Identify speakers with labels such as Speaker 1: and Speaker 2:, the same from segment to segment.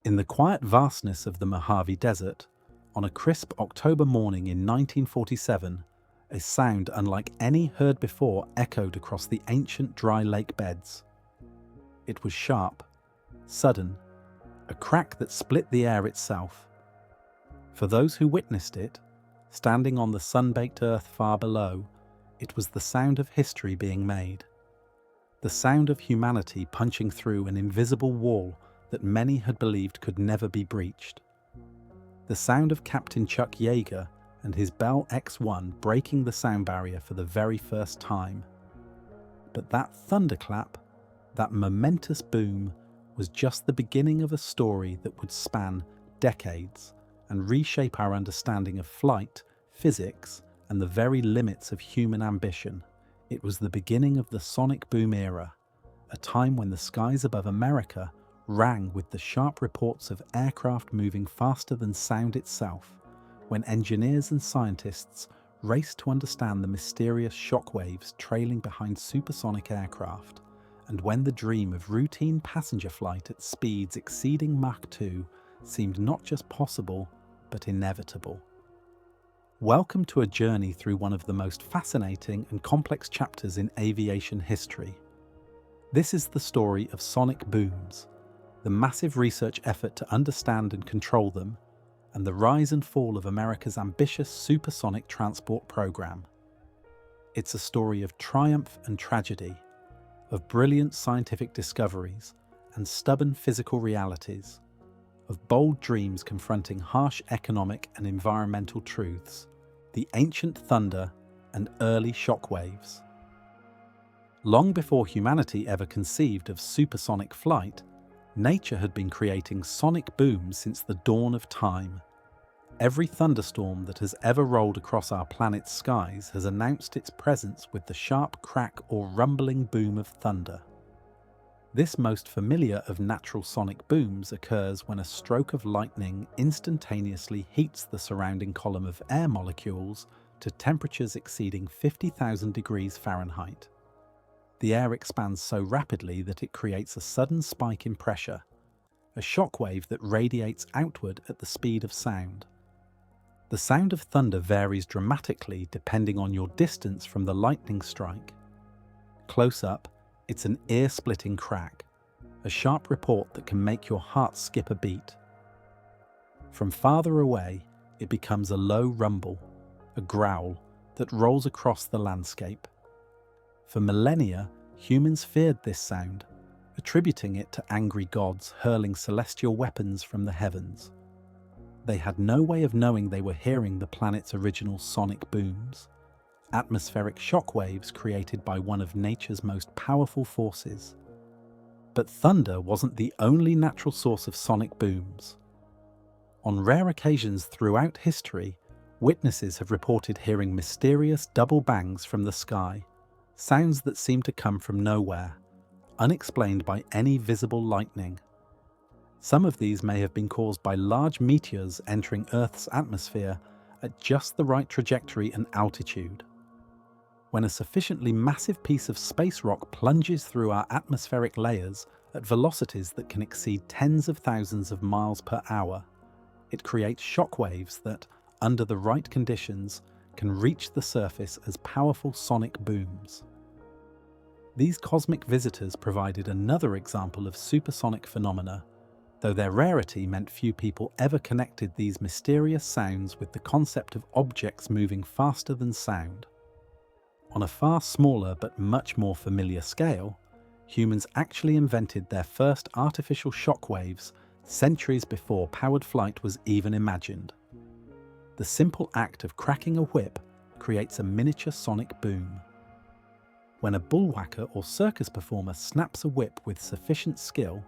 Speaker 1: In the quiet vastness of the Mojave Desert, on a crisp October morning in 1947, a sound unlike any heard before echoed across the ancient dry lake beds. It was sharp, sudden, a crack that split the air itself. For those who witnessed it, standing on the sun-baked earth far below, it was the sound of history being made. The sound of humanity punching through an invisible wall that many had believed could never be breached. The sound of Captain Chuck Yeager and his Bell X-1 breaking the sound barrier for the very first time. But that thunderclap, that momentous boom, was just the beginning of a story that would span decades and reshape our understanding of flight, physics, and the very limits of human ambition. It was the beginning of the sonic boom era, a time when the skies above America rang with the sharp reports of aircraft moving faster than sound itself, when engineers and scientists raced to understand the mysterious shockwaves trailing behind supersonic aircraft, and when the dream of routine passenger flight at speeds exceeding Mach 2 seemed not just possible, but inevitable. Welcome to a journey through one of the most fascinating and complex chapters in aviation history. This is the story of sonic booms, the massive research effort to understand and control them, and the rise and fall of America's ambitious supersonic transport program. It's a story of triumph and tragedy, of brilliant scientific discoveries and stubborn physical realities, of bold dreams confronting harsh economic and environmental truths, the ancient thunder and early shockwaves. Long before humanity ever conceived of supersonic flight, nature had been creating sonic booms since the dawn of time. Every thunderstorm that has ever rolled across our planet's skies has announced its presence with the sharp crack or rumbling boom of thunder. This most familiar of natural sonic booms occurs when a stroke of lightning instantaneously heats the surrounding column of air molecules to temperatures exceeding 50,000 degrees Fahrenheit. The air expands so rapidly that it creates a sudden spike in pressure, a shockwave that radiates outward at the speed of sound. The sound of thunder varies dramatically depending on your distance from the lightning strike. Close up, it's an ear-splitting crack, a sharp report that can make your heart skip a beat. From farther away, it becomes a low rumble, a growl that rolls across the landscape. For millennia, humans feared this sound, attributing it to angry gods hurling celestial weapons from the heavens. They had no way of knowing they were hearing the planet's original sonic booms, atmospheric shockwaves created by one of nature's most powerful forces. But thunder wasn't the only natural source of sonic booms. On rare occasions throughout history, witnesses have reported hearing mysterious double bangs from the sky, sounds that seem to come from nowhere, unexplained by any visible lightning. Some of these may have been caused by large meteors entering Earth's atmosphere at just the right trajectory and altitude. When a sufficiently massive piece of space rock plunges through our atmospheric layers at velocities that can exceed tens of thousands of miles per hour, it creates shockwaves that, under the right conditions, can reach the surface as powerful sonic booms. These cosmic visitors provided another example of supersonic phenomena, though their rarity meant few people ever connected these mysterious sounds with the concept of objects moving faster than sound. On a far smaller but much more familiar scale, humans actually invented their first artificial shockwaves centuries before powered flight was even imagined. The simple act of cracking a whip creates a miniature sonic boom. When a bullwhacker or circus performer snaps a whip with sufficient skill,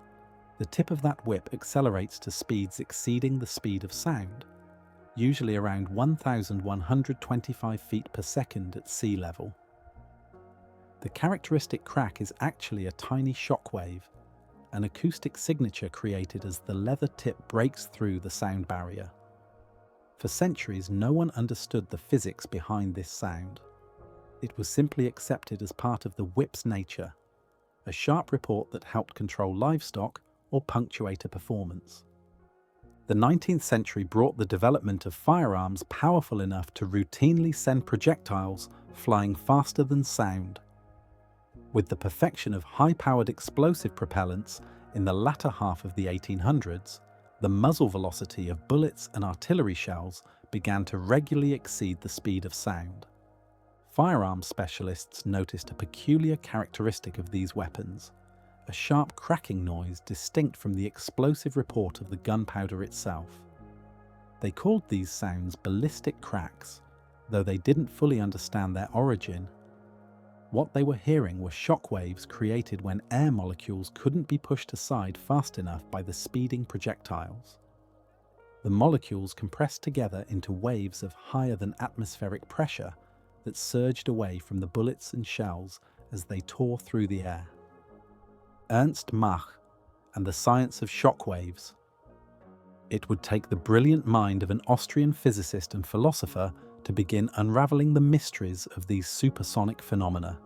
Speaker 1: the tip of that whip accelerates to speeds exceeding the speed of sound, usually around 1,125 feet per second at sea level. The characteristic crack is actually a tiny shockwave, an acoustic signature created as the leather tip breaks through the sound barrier. For centuries, no one understood the physics behind this sound. It was simply accepted as part of the whip's nature, a sharp report that helped control livestock or punctuate a performance. The 19th century brought the development of firearms powerful enough to routinely send projectiles flying faster than sound. With the perfection of high-powered explosive propellants in the latter half of the 1800s, the muzzle velocity of bullets and artillery shells began to regularly exceed the speed of sound. Firearms specialists noticed a peculiar characteristic of these weapons, a sharp cracking noise distinct from the explosive report of the gunpowder itself. They called these sounds ballistic cracks, though they didn't fully understand their origin. What they were hearing were shock waves created when air molecules couldn't be pushed aside fast enough by the speeding projectiles. The molecules compressed together into waves of higher than atmospheric pressure that surged away from the bullets and shells as they tore through the air. Ernst Mach and the science of shock waves. It would take the brilliant mind of an Austrian physicist and philosopher to begin unraveling the mysteries of these supersonic phenomena.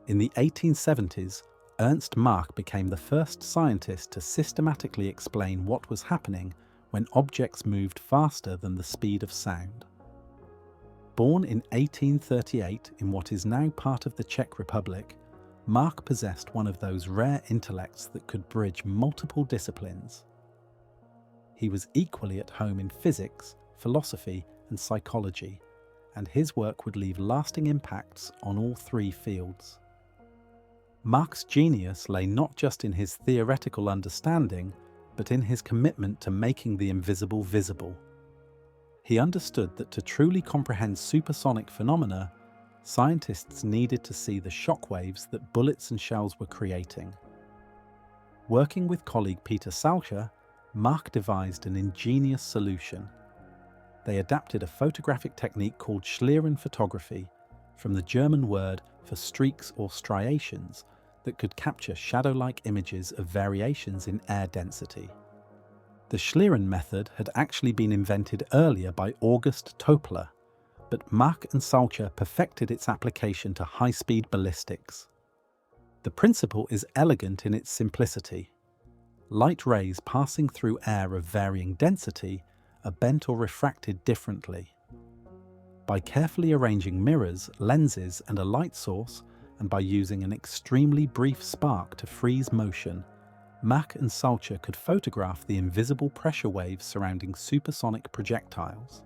Speaker 1: In the 1870s, Ernst Mach became the first scientist to systematically explain what was happening when objects moved faster than the speed of sound. Born in 1838 in what is now part of the Czech Republic, Mach possessed one of those rare intellects that could bridge multiple disciplines. He was equally at home in physics, philosophy, and psychology, and his work would leave lasting impacts on all three fields. Mach's genius lay not just in his theoretical understanding, but in his commitment to making the invisible visible. He understood that to truly comprehend supersonic phenomena, scientists needed to see the shock waves that bullets and shells were creating. Working with colleague Peter Salcher, Mach devised an ingenious solution. They adapted a photographic technique called Schlieren photography, from the German word for streaks or striations, that could capture shadow-like images of variations in air density. The Schlieren method had actually been invented earlier by August Toepler, but Mach and Salcher perfected its application to high-speed ballistics. The principle is elegant in its simplicity. Light rays passing through air of varying density are bent or refracted differently. By carefully arranging mirrors, lenses, and a light source, and by using an extremely brief spark to freeze motion, Mach and Salcher could photograph the invisible pressure waves surrounding supersonic projectiles.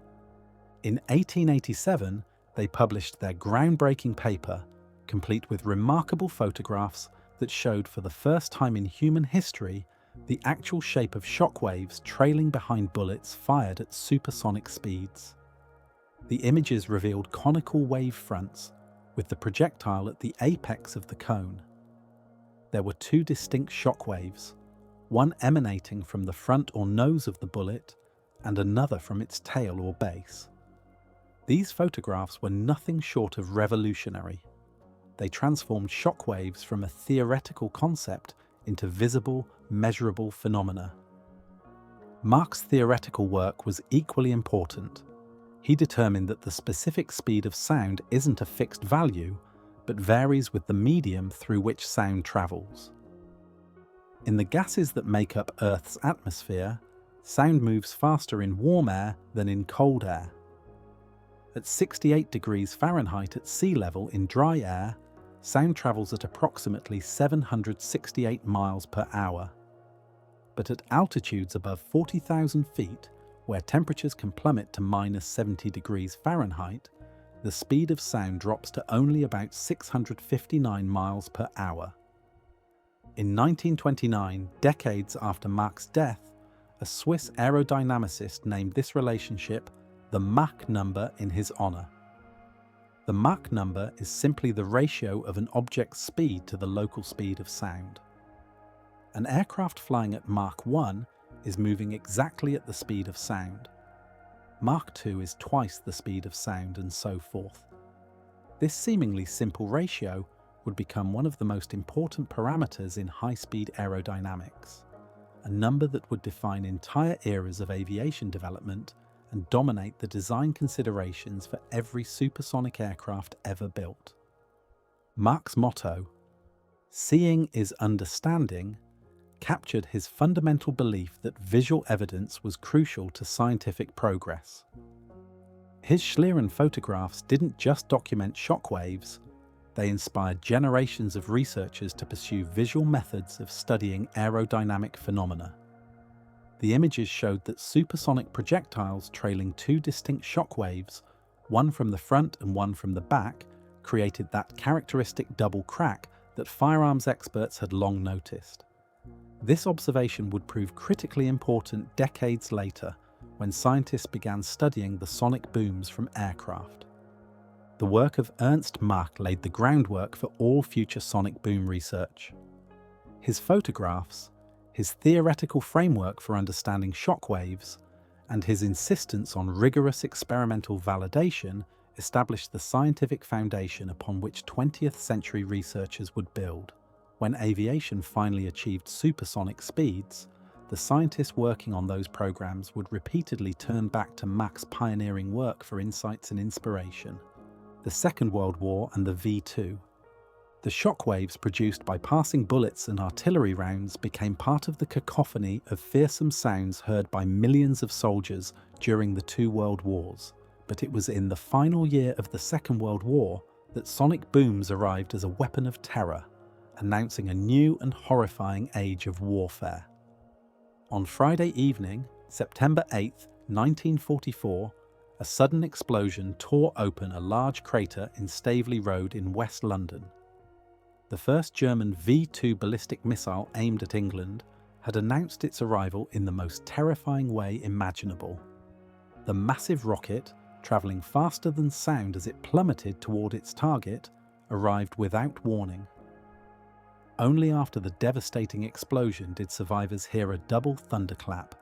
Speaker 1: In 1887, they published their groundbreaking paper, complete with remarkable photographs that showed for the first time in human history the actual shape of shock waves trailing behind bullets fired at supersonic speeds. The images revealed conical wave fronts, with the projectile at the apex of the cone. There were two distinct shock waves, one emanating from the front or nose of the bullet, and another from its tail or base. These photographs were nothing short of revolutionary. They transformed shock waves from a theoretical concept into visible, measurable phenomena. Mach's theoretical work was equally important. He determined that the specific speed of sound isn't a fixed value, but varies with the medium through which sound travels. In the gases that make up Earth's atmosphere, sound moves faster in warm air than in cold air. At 68 degrees Fahrenheit at sea level in dry air, sound travels at approximately 768 miles per hour. But at altitudes above 40,000 feet, where temperatures can plummet to minus 70 degrees Fahrenheit, the speed of sound drops to only about 659 miles per hour. In 1929, decades after Mach's death, a Swiss aerodynamicist named this relationship the Mach number in his honor. The Mach number is simply the ratio of an object's speed to the local speed of sound. An aircraft flying at Mach 1 is moving exactly at the speed of sound. Mach 2 is twice the speed of sound, and so forth. This seemingly simple ratio would become one of the most important parameters in high-speed aerodynamics, a number that would define entire eras of aviation development and dominate the design considerations for every supersonic aircraft ever built. Mach's motto, "Seeing is understanding," captured his fundamental belief that visual evidence was crucial to scientific progress. His Schlieren photographs didn't just document shock waves, they inspired generations of researchers to pursue visual methods of studying aerodynamic phenomena. The images showed that supersonic projectiles trailing two distinct shock waves, one from the front and one from the back, created that characteristic double crack that firearms experts had long noticed. This observation would prove critically important decades later, when scientists began studying the sonic booms from aircraft. The work of Ernst Mach laid the groundwork for all future sonic boom research. His photographs, his theoretical framework for understanding shock waves, and his insistence on rigorous experimental validation established the scientific foundation upon which 20th century researchers would build. When aviation finally achieved supersonic speeds, the scientists working on those programs would repeatedly turn back to Mach's pioneering work for insights and inspiration. The Second World War and the V-2. The shock waves produced by passing bullets and artillery rounds became part of the cacophony of fearsome sounds heard by millions of soldiers during the two world wars. But it was in the final year of the Second World War that sonic booms arrived as a weapon of terror, announcing a new and horrifying age of warfare. On Friday evening, September 8, 1944, a sudden explosion tore open a large crater in Staveley Road in West London. The first German V-2 ballistic missile aimed at England had announced its arrival in the most terrifying way imaginable. The massive rocket, travelling faster than sound as it plummeted toward its target, arrived without warning. Only after the devastating explosion did survivors hear a double thunderclap,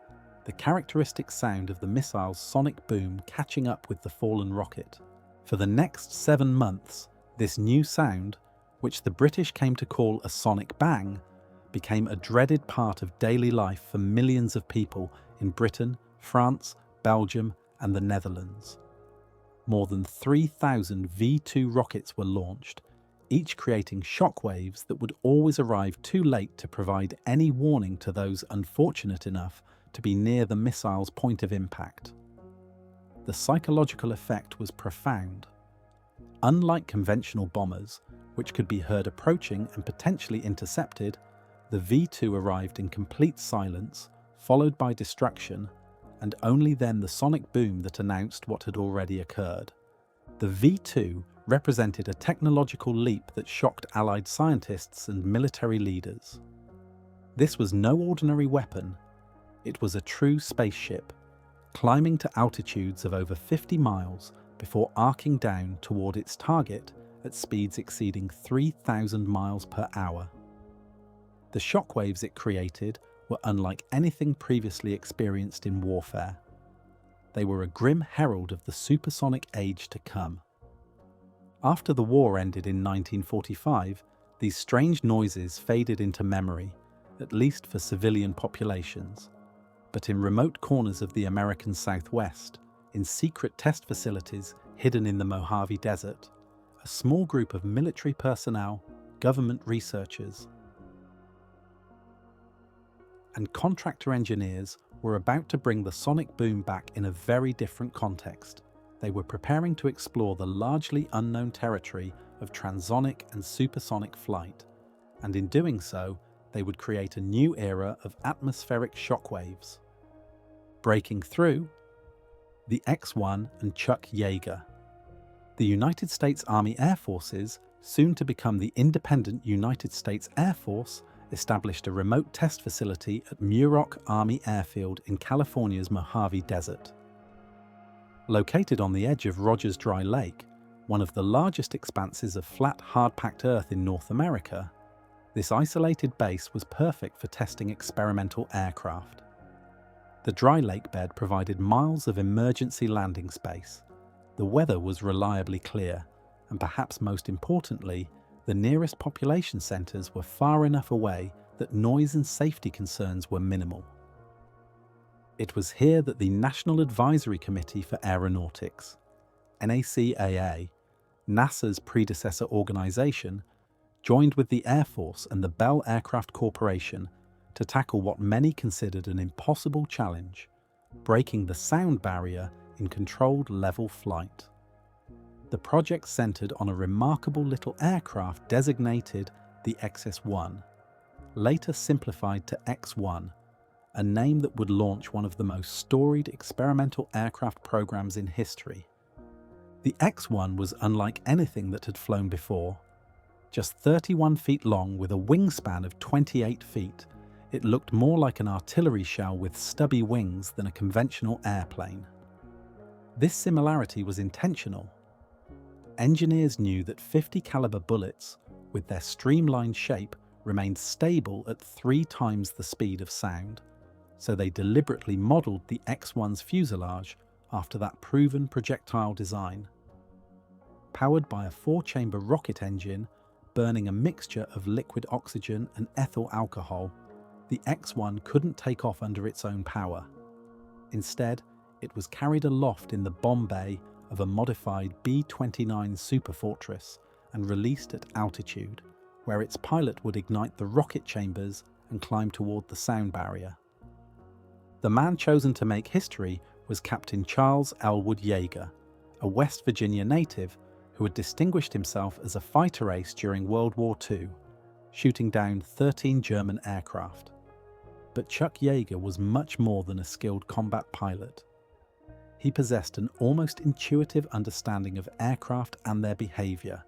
Speaker 1: the characteristic sound of the missile's sonic boom catching up with the fallen rocket. For the next 7 months, this new sound, which the British came to call a sonic bang, became a dreaded part of daily life for millions of people in Britain, France, Belgium, and the Netherlands. More than 3,000 V-2 rockets were launched, each creating shock waves that would always arrive too late to provide any warning to those unfortunate enough to be near the missile's point of impact. The psychological effect was profound. Unlike conventional bombers, which could be heard approaching and potentially intercepted, the V-2 arrived in complete silence, followed by destruction, and only then the sonic boom that announced what had already occurred. The V-2 represented a technological leap that shocked Allied scientists and military leaders. This was no ordinary weapon. It was a true spaceship, climbing to altitudes of over 50 miles before arcing down toward its target at speeds exceeding 3,000 miles per hour. The shockwaves it created were unlike anything previously experienced in warfare. They were a grim herald of the supersonic age to come. After the war ended in 1945, these strange noises faded into memory, at least for civilian populations. But in remote corners of the American Southwest, in secret test facilities hidden in the Mojave Desert, a small group of military personnel, government researchers, and contractor engineers were about to bring the sonic boom back in a very different context. They were preparing to explore the largely unknown territory of transonic and supersonic flight, and in doing so, they would create a new era of atmospheric shockwaves. Breaking through, the X-1 and Chuck Yeager. The United States Army Air Forces, soon to become the independent United States Air Force, established a remote test facility at Muroc Army Airfield in California's Mojave Desert. Located on the edge of Rogers Dry Lake, one of the largest expanses of flat, hard-packed earth in North America, this isolated base was perfect for testing experimental aircraft. The dry lake bed provided miles of emergency landing space. The weather was reliably clear, and perhaps most importantly, the nearest population centres were far enough away that noise and safety concerns were minimal. It was here that the National Advisory Committee for Aeronautics, NACAA, NASA's predecessor organisation, joined with the Air Force and the Bell Aircraft Corporation to tackle what many considered an impossible challenge: breaking the sound barrier in controlled level flight. The project centered on a remarkable little aircraft designated the XS-1, later simplified to X-1, a name that would launch one of the most storied experimental aircraft programs in history. The X-1 was unlike anything that had flown before. Just 31 feet long with a wingspan of 28 feet, it looked more like an artillery shell with stubby wings than a conventional airplane. This similarity was intentional. Engineers knew that .50 caliber bullets, with their streamlined shape, remained stable at 3 times the speed of sound, so they deliberately modeled the X-1's fuselage after that proven projectile design. Powered by a 4-chamber rocket engine, burning a mixture of liquid oxygen and ethyl alcohol, the X-1 couldn't take off under its own power. Instead, it was carried aloft in the bomb bay of a modified B-29 Superfortress and released at altitude, where its pilot would ignite the rocket chambers and climb toward the sound barrier. The man chosen to make history was Captain Charles Elwood Yeager, a West Virginia native who had distinguished himself as a fighter ace during World War II, shooting down 13 German aircraft. But Chuck Yeager was much more than a skilled combat pilot. He possessed an almost intuitive understanding of aircraft and their behavior,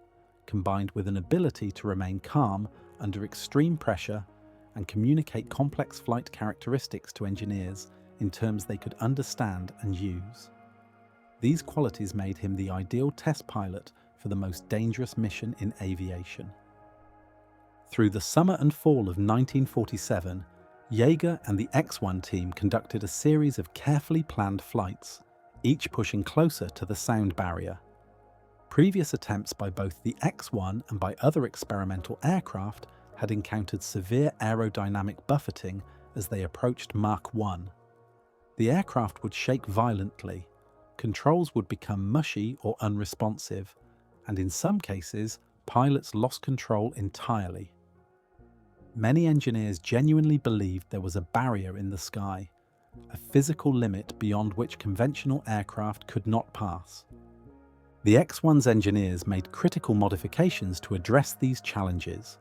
Speaker 1: combined with an ability to remain calm under extreme pressure and communicate complex flight characteristics to engineers in terms they could understand and use. These qualities made him the ideal test pilot for the most dangerous mission in aviation. Through the summer and fall of 1947, Yeager and the X-1 team conducted a series of carefully planned flights, each pushing closer to the sound barrier. Previous attempts by both the X-1 and by other experimental aircraft had encountered severe aerodynamic buffeting as they approached Mach 1. The aircraft would shake violently, controls would become mushy or unresponsive, and in some cases, pilots lost control entirely. Many engineers genuinely believed there was a barrier in the sky, a physical limit beyond which conventional aircraft could not pass. The X-1's engineers made critical modifications to address these challenges.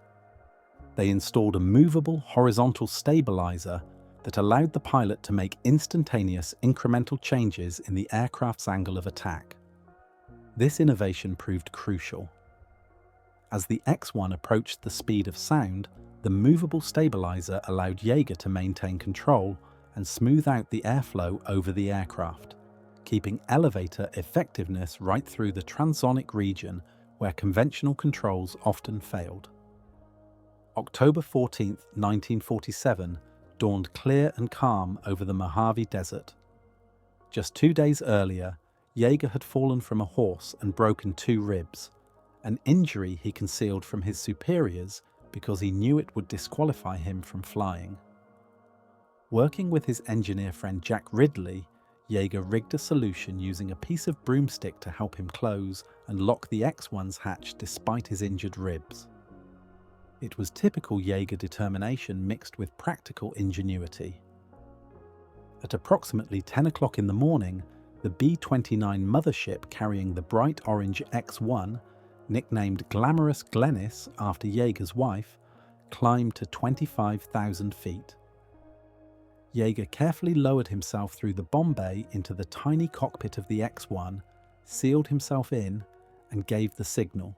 Speaker 1: They installed a movable horizontal stabilizer that allowed the pilot to make instantaneous incremental changes in the aircraft's angle of attack. This innovation proved crucial. As the X-1 approached the speed of sound, the movable stabilizer allowed Yeager to maintain control and smooth out the airflow over the aircraft, keeping elevator effectiveness right through the transonic region where conventional controls often failed. October 14, 1947, dawned clear and calm over the Mojave Desert. Just 2 days earlier, Yeager had fallen from a horse and broken 2 ribs, an injury he concealed from his superiors because he knew it would disqualify him from flying. Working with his engineer friend Jack Ridley, Yeager rigged a solution using a piece of broomstick to help him close and lock the X-1's hatch despite his injured ribs. It was typical Yeager determination mixed with practical ingenuity. At approximately 10 o'clock in the morning, the B-29 mothership carrying the bright orange X-1, nicknamed Glamorous Glennis after Yeager's wife, climbed to 25,000 feet. Yeager carefully lowered himself through the bomb bay into the tiny cockpit of the X-1, sealed himself in, and gave the signal.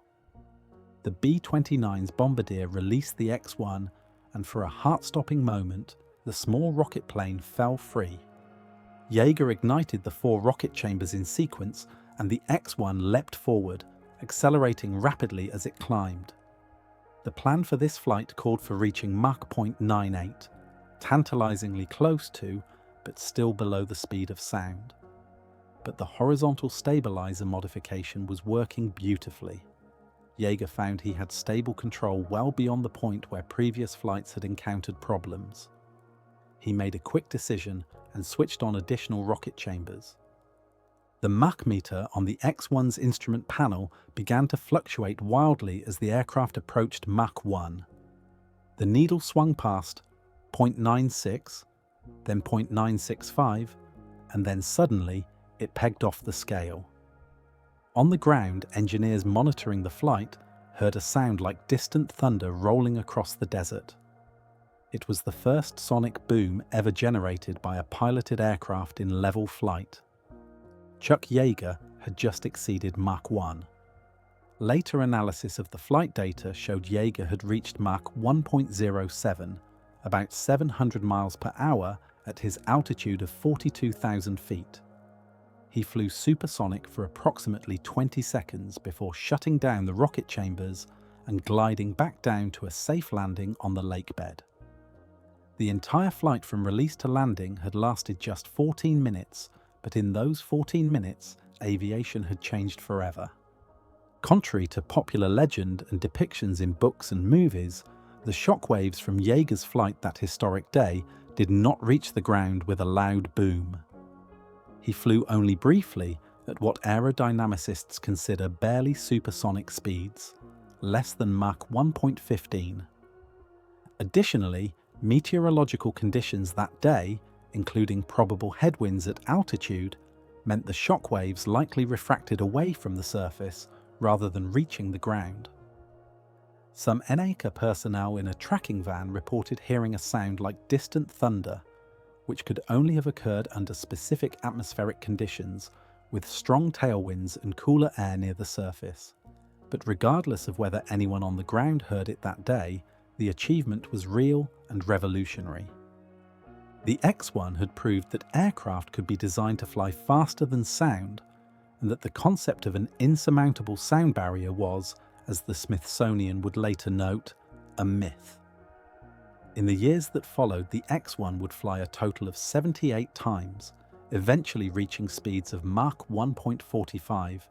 Speaker 1: The B-29's bombardier released the X-1, and for a heart-stopping moment, the small rocket plane fell free. Yeager ignited the 4 rocket chambers in sequence, and the X-1 leapt forward, accelerating rapidly as it climbed. The plan for this flight called for reaching Mach 0.98, tantalizingly close to, but still below the speed of sound. But the horizontal stabilizer modification was working beautifully. Yeager found he had stable control well beyond the point where previous flights had encountered problems. He made a quick decision and switched on additional rocket chambers. The Mach meter on the X-1's instrument panel began to fluctuate wildly as the aircraft approached Mach 1. The needle swung past 0.96, then 0.965, and then suddenly it pegged off the scale. On the ground, engineers monitoring the flight heard a sound like distant thunder rolling across the desert. It was the first sonic boom ever generated by a piloted aircraft in level flight. Chuck Yeager had just exceeded Mach 1. Later analysis of the flight data showed Yeager had reached Mach 1.07, about 700 miles per hour at his altitude of 42,000 feet. He flew supersonic for approximately 20 seconds before shutting down the rocket chambers and gliding back down to a safe landing on the lake bed. The entire flight from release to landing had lasted just 14 minutes, but in those 14 minutes, aviation had changed forever. Contrary to popular legend and depictions in books and movies, the shockwaves from Yeager's flight that historic day did not reach the ground with a loud boom. He flew only briefly at what aerodynamicists consider barely supersonic speeds, less than Mach 1.15. Additionally, meteorological conditions that day, including probable headwinds at altitude, meant the shockwaves likely refracted away from the surface rather than reaching the ground. Some NACA personnel in a tracking van reported hearing a sound like distant thunder, which could only have occurred under specific atmospheric conditions with strong tailwinds and cooler air near the surface. But regardless of whether anyone on the ground heard it that day, the achievement was real and revolutionary. The X-1 had proved that aircraft could be designed to fly faster than sound, and that the concept of an insurmountable sound barrier was, as the Smithsonian would later note, a myth. In the years that followed, the X-1 would fly a total of 78 times, eventually reaching speeds of Mach 1.45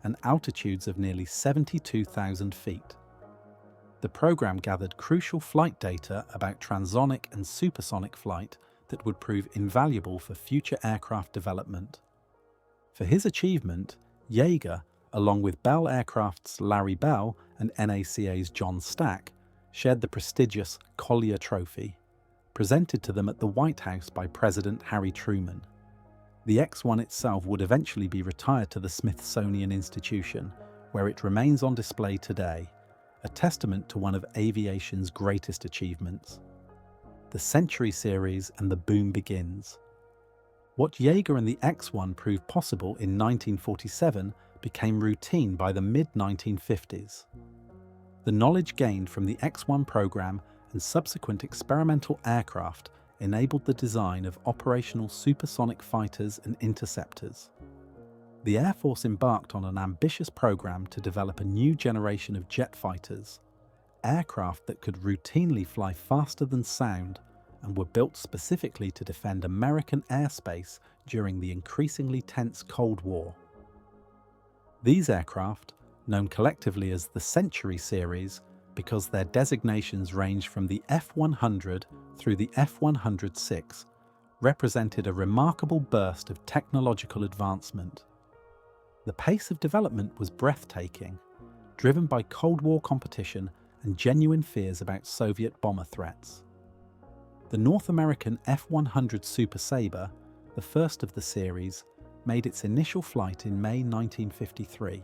Speaker 1: and altitudes of nearly 72,000 feet. The program gathered crucial flight data about transonic and supersonic flight that would prove invaluable for future aircraft development. For his achievement, Yeager, along with Bell Aircraft's Larry Bell and NACA's John Stack, shared the prestigious Collier Trophy, presented to them at the White House by President Harry Truman. The X-1 itself would eventually be retired to the Smithsonian Institution, where it remains on display today, a testament to one of aviation's greatest achievements. The Century Series and the boom begins. What Yeager and the X-1 proved possible in 1947 became routine by the mid-1950s. The knowledge gained from the X-1 program and subsequent experimental aircraft enabled the design of operational supersonic fighters and interceptors. The Air Force embarked on an ambitious program to develop a new generation of jet fighters, aircraft that could routinely fly faster than sound and were built specifically to defend American airspace during the increasingly tense Cold War. These aircraft, known collectively as the Century Series because their designations range from the F-100 through the F-106, represented a remarkable burst of technological advancement. The pace of development was breathtaking, driven by Cold War competition and genuine fears about Soviet bomber threats. The North American F-100 Super Sabre, the first of the series, made its initial flight in May 1953.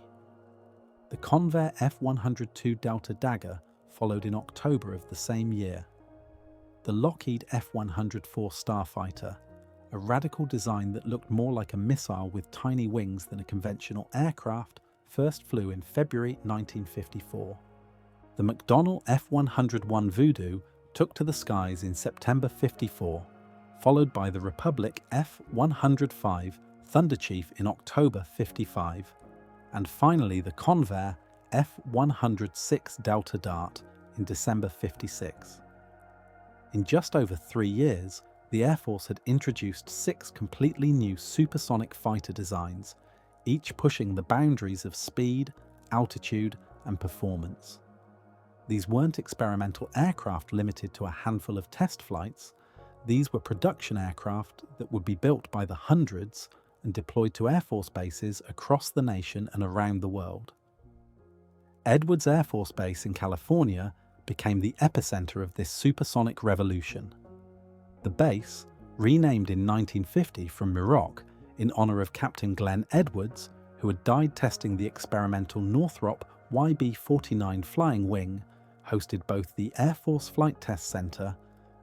Speaker 1: The Convair F-102 Delta Dagger followed in October of the same year. The Lockheed F-104 Starfighter, a radical design that looked more like a missile with tiny wings than a conventional aircraft, first flew in February 1954. The McDonnell F-101 Voodoo took to the skies in September 54, followed by the Republic F-105 Thunderchief in October 55, and finally the Convair F-106 Delta Dart in December 56. In just over 3 years, the Air Force had introduced 6 completely new supersonic fighter designs, each pushing the boundaries of speed, altitude, and performance. These weren't experimental aircraft limited to a handful of test flights. These were production aircraft that would be built by the hundreds and deployed to Air Force bases across the nation and around the world. Edwards Air Force Base in California became the epicenter of this supersonic revolution. The base, renamed in 1950 from Muroc in honor of Captain Glenn Edwards, who had died testing the experimental Northrop YB-49 flying wing, hosted both the Air Force Flight Test Center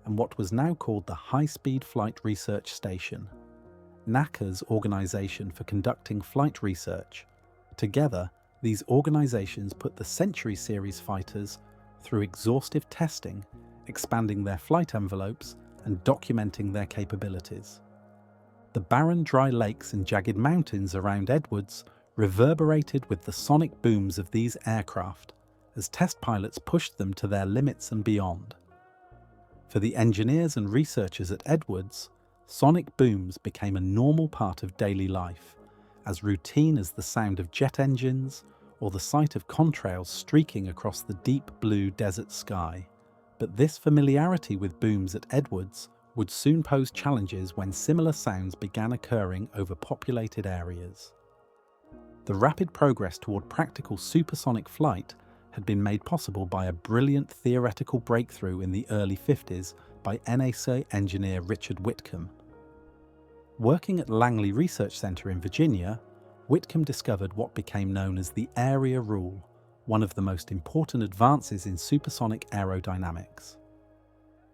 Speaker 1: and what was now called the High Speed Flight Research Station, NACA's organization for conducting flight research. Together, these organizations put the Century Series fighters through exhaustive testing, expanding their flight envelopes and documenting their capabilities. The barren dry lakes and jagged mountains around Edwards reverberated with the sonic booms of these aircraft as test pilots pushed them to their limits and beyond. For the engineers and researchers at Edwards, sonic booms became a normal part of daily life, as routine as the sound of jet engines or the sight of contrails streaking across the deep blue desert sky. But this familiarity with booms at Edwards would soon pose challenges when similar sounds began occurring over populated areas. The rapid progress toward practical supersonic flight had been made possible by a brilliant theoretical breakthrough in the early 50s by NASA engineer Richard Whitcomb. Working at Langley Research Center in Virginia, Whitcomb discovered what became known as the area rule, one of the most important advances in supersonic aerodynamics.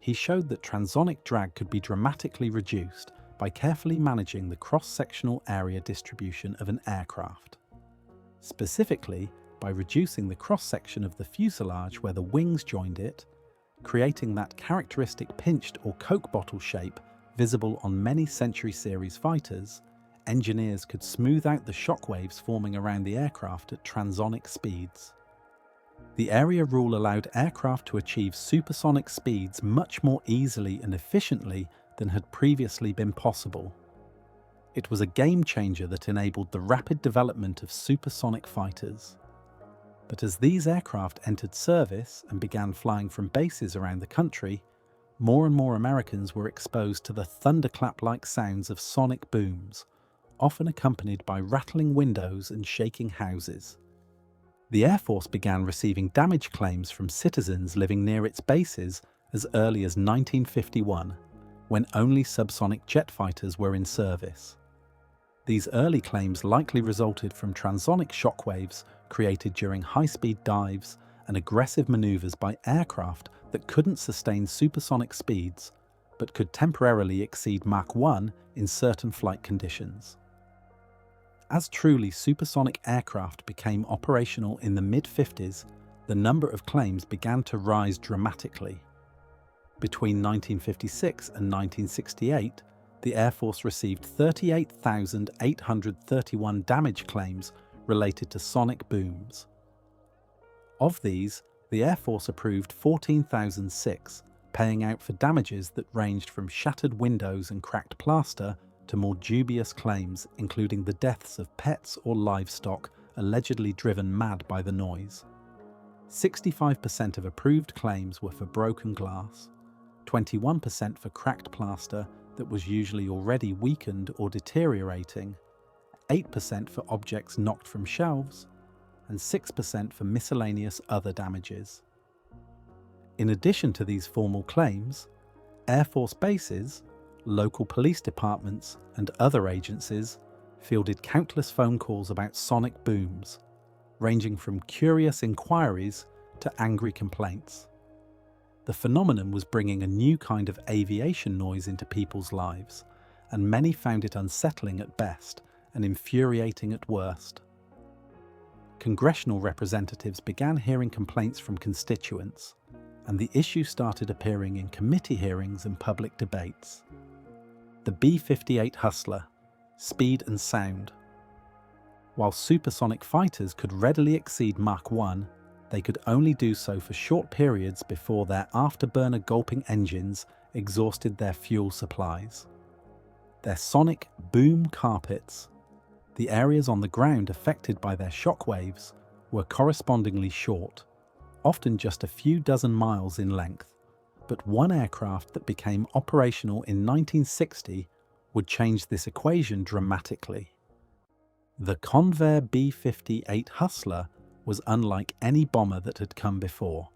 Speaker 1: He showed that transonic drag could be dramatically reduced by carefully managing the cross-sectional area distribution of an aircraft. Specifically, by reducing the cross-section of the fuselage where the wings joined it, creating that characteristic pinched or Coke bottle shape visible on many Century Series fighters, engineers could smooth out the shockwaves forming around the aircraft at transonic speeds. The area rule allowed aircraft to achieve supersonic speeds much more easily and efficiently than had previously been possible. It was a game changer that enabled the rapid development of supersonic fighters. But as these aircraft entered service and began flying from bases around the country, more and more Americans were exposed to the thunderclap-like sounds of sonic booms, often accompanied by rattling windows and shaking houses. The Air Force began receiving damage claims from citizens living near its bases as early as 1951, when only subsonic jet fighters were in service. These early claims likely resulted from transonic shockwaves created during high-speed dives and aggressive maneuvers by aircraft that couldn't sustain supersonic speeds, but could temporarily exceed Mach 1 in certain flight conditions. As truly supersonic aircraft became operational in the mid-50s, the number of claims began to rise dramatically. Between 1956 and 1968, the Air Force received 38,831 damage claims related to sonic booms. Of these, the Air Force approved 14,006, paying out for damages that ranged from shattered windows and cracked plaster to more dubious claims, including the deaths of pets or livestock allegedly driven mad by the noise. 65% of approved claims were for broken glass, 21% for cracked plaster that was usually already weakened or deteriorating, 8% for objects knocked from shelves, and 6% for miscellaneous other damages. In addition to these formal claims, Air Force bases, local police departments, and other agencies fielded countless phone calls about sonic booms, ranging from curious inquiries to angry complaints. The phenomenon was bringing a new kind of aviation noise into people's lives, and many found it unsettling at best and infuriating at worst. Congressional representatives began hearing complaints from constituents, and the issue started appearing in committee hearings and public debates. The B-58 Hustler, speed and sound. While supersonic fighters could readily exceed Mach 1, they could only do so for short periods before their afterburner gulping engines exhausted their fuel supplies. Their sonic boom carpets, the areas on the ground affected by their shock waves, were correspondingly short, often just a few dozen miles in length. But one aircraft that became operational in 1960 would change this equation dramatically. The Convair B-58 Hustler was unlike any bomber that had come before.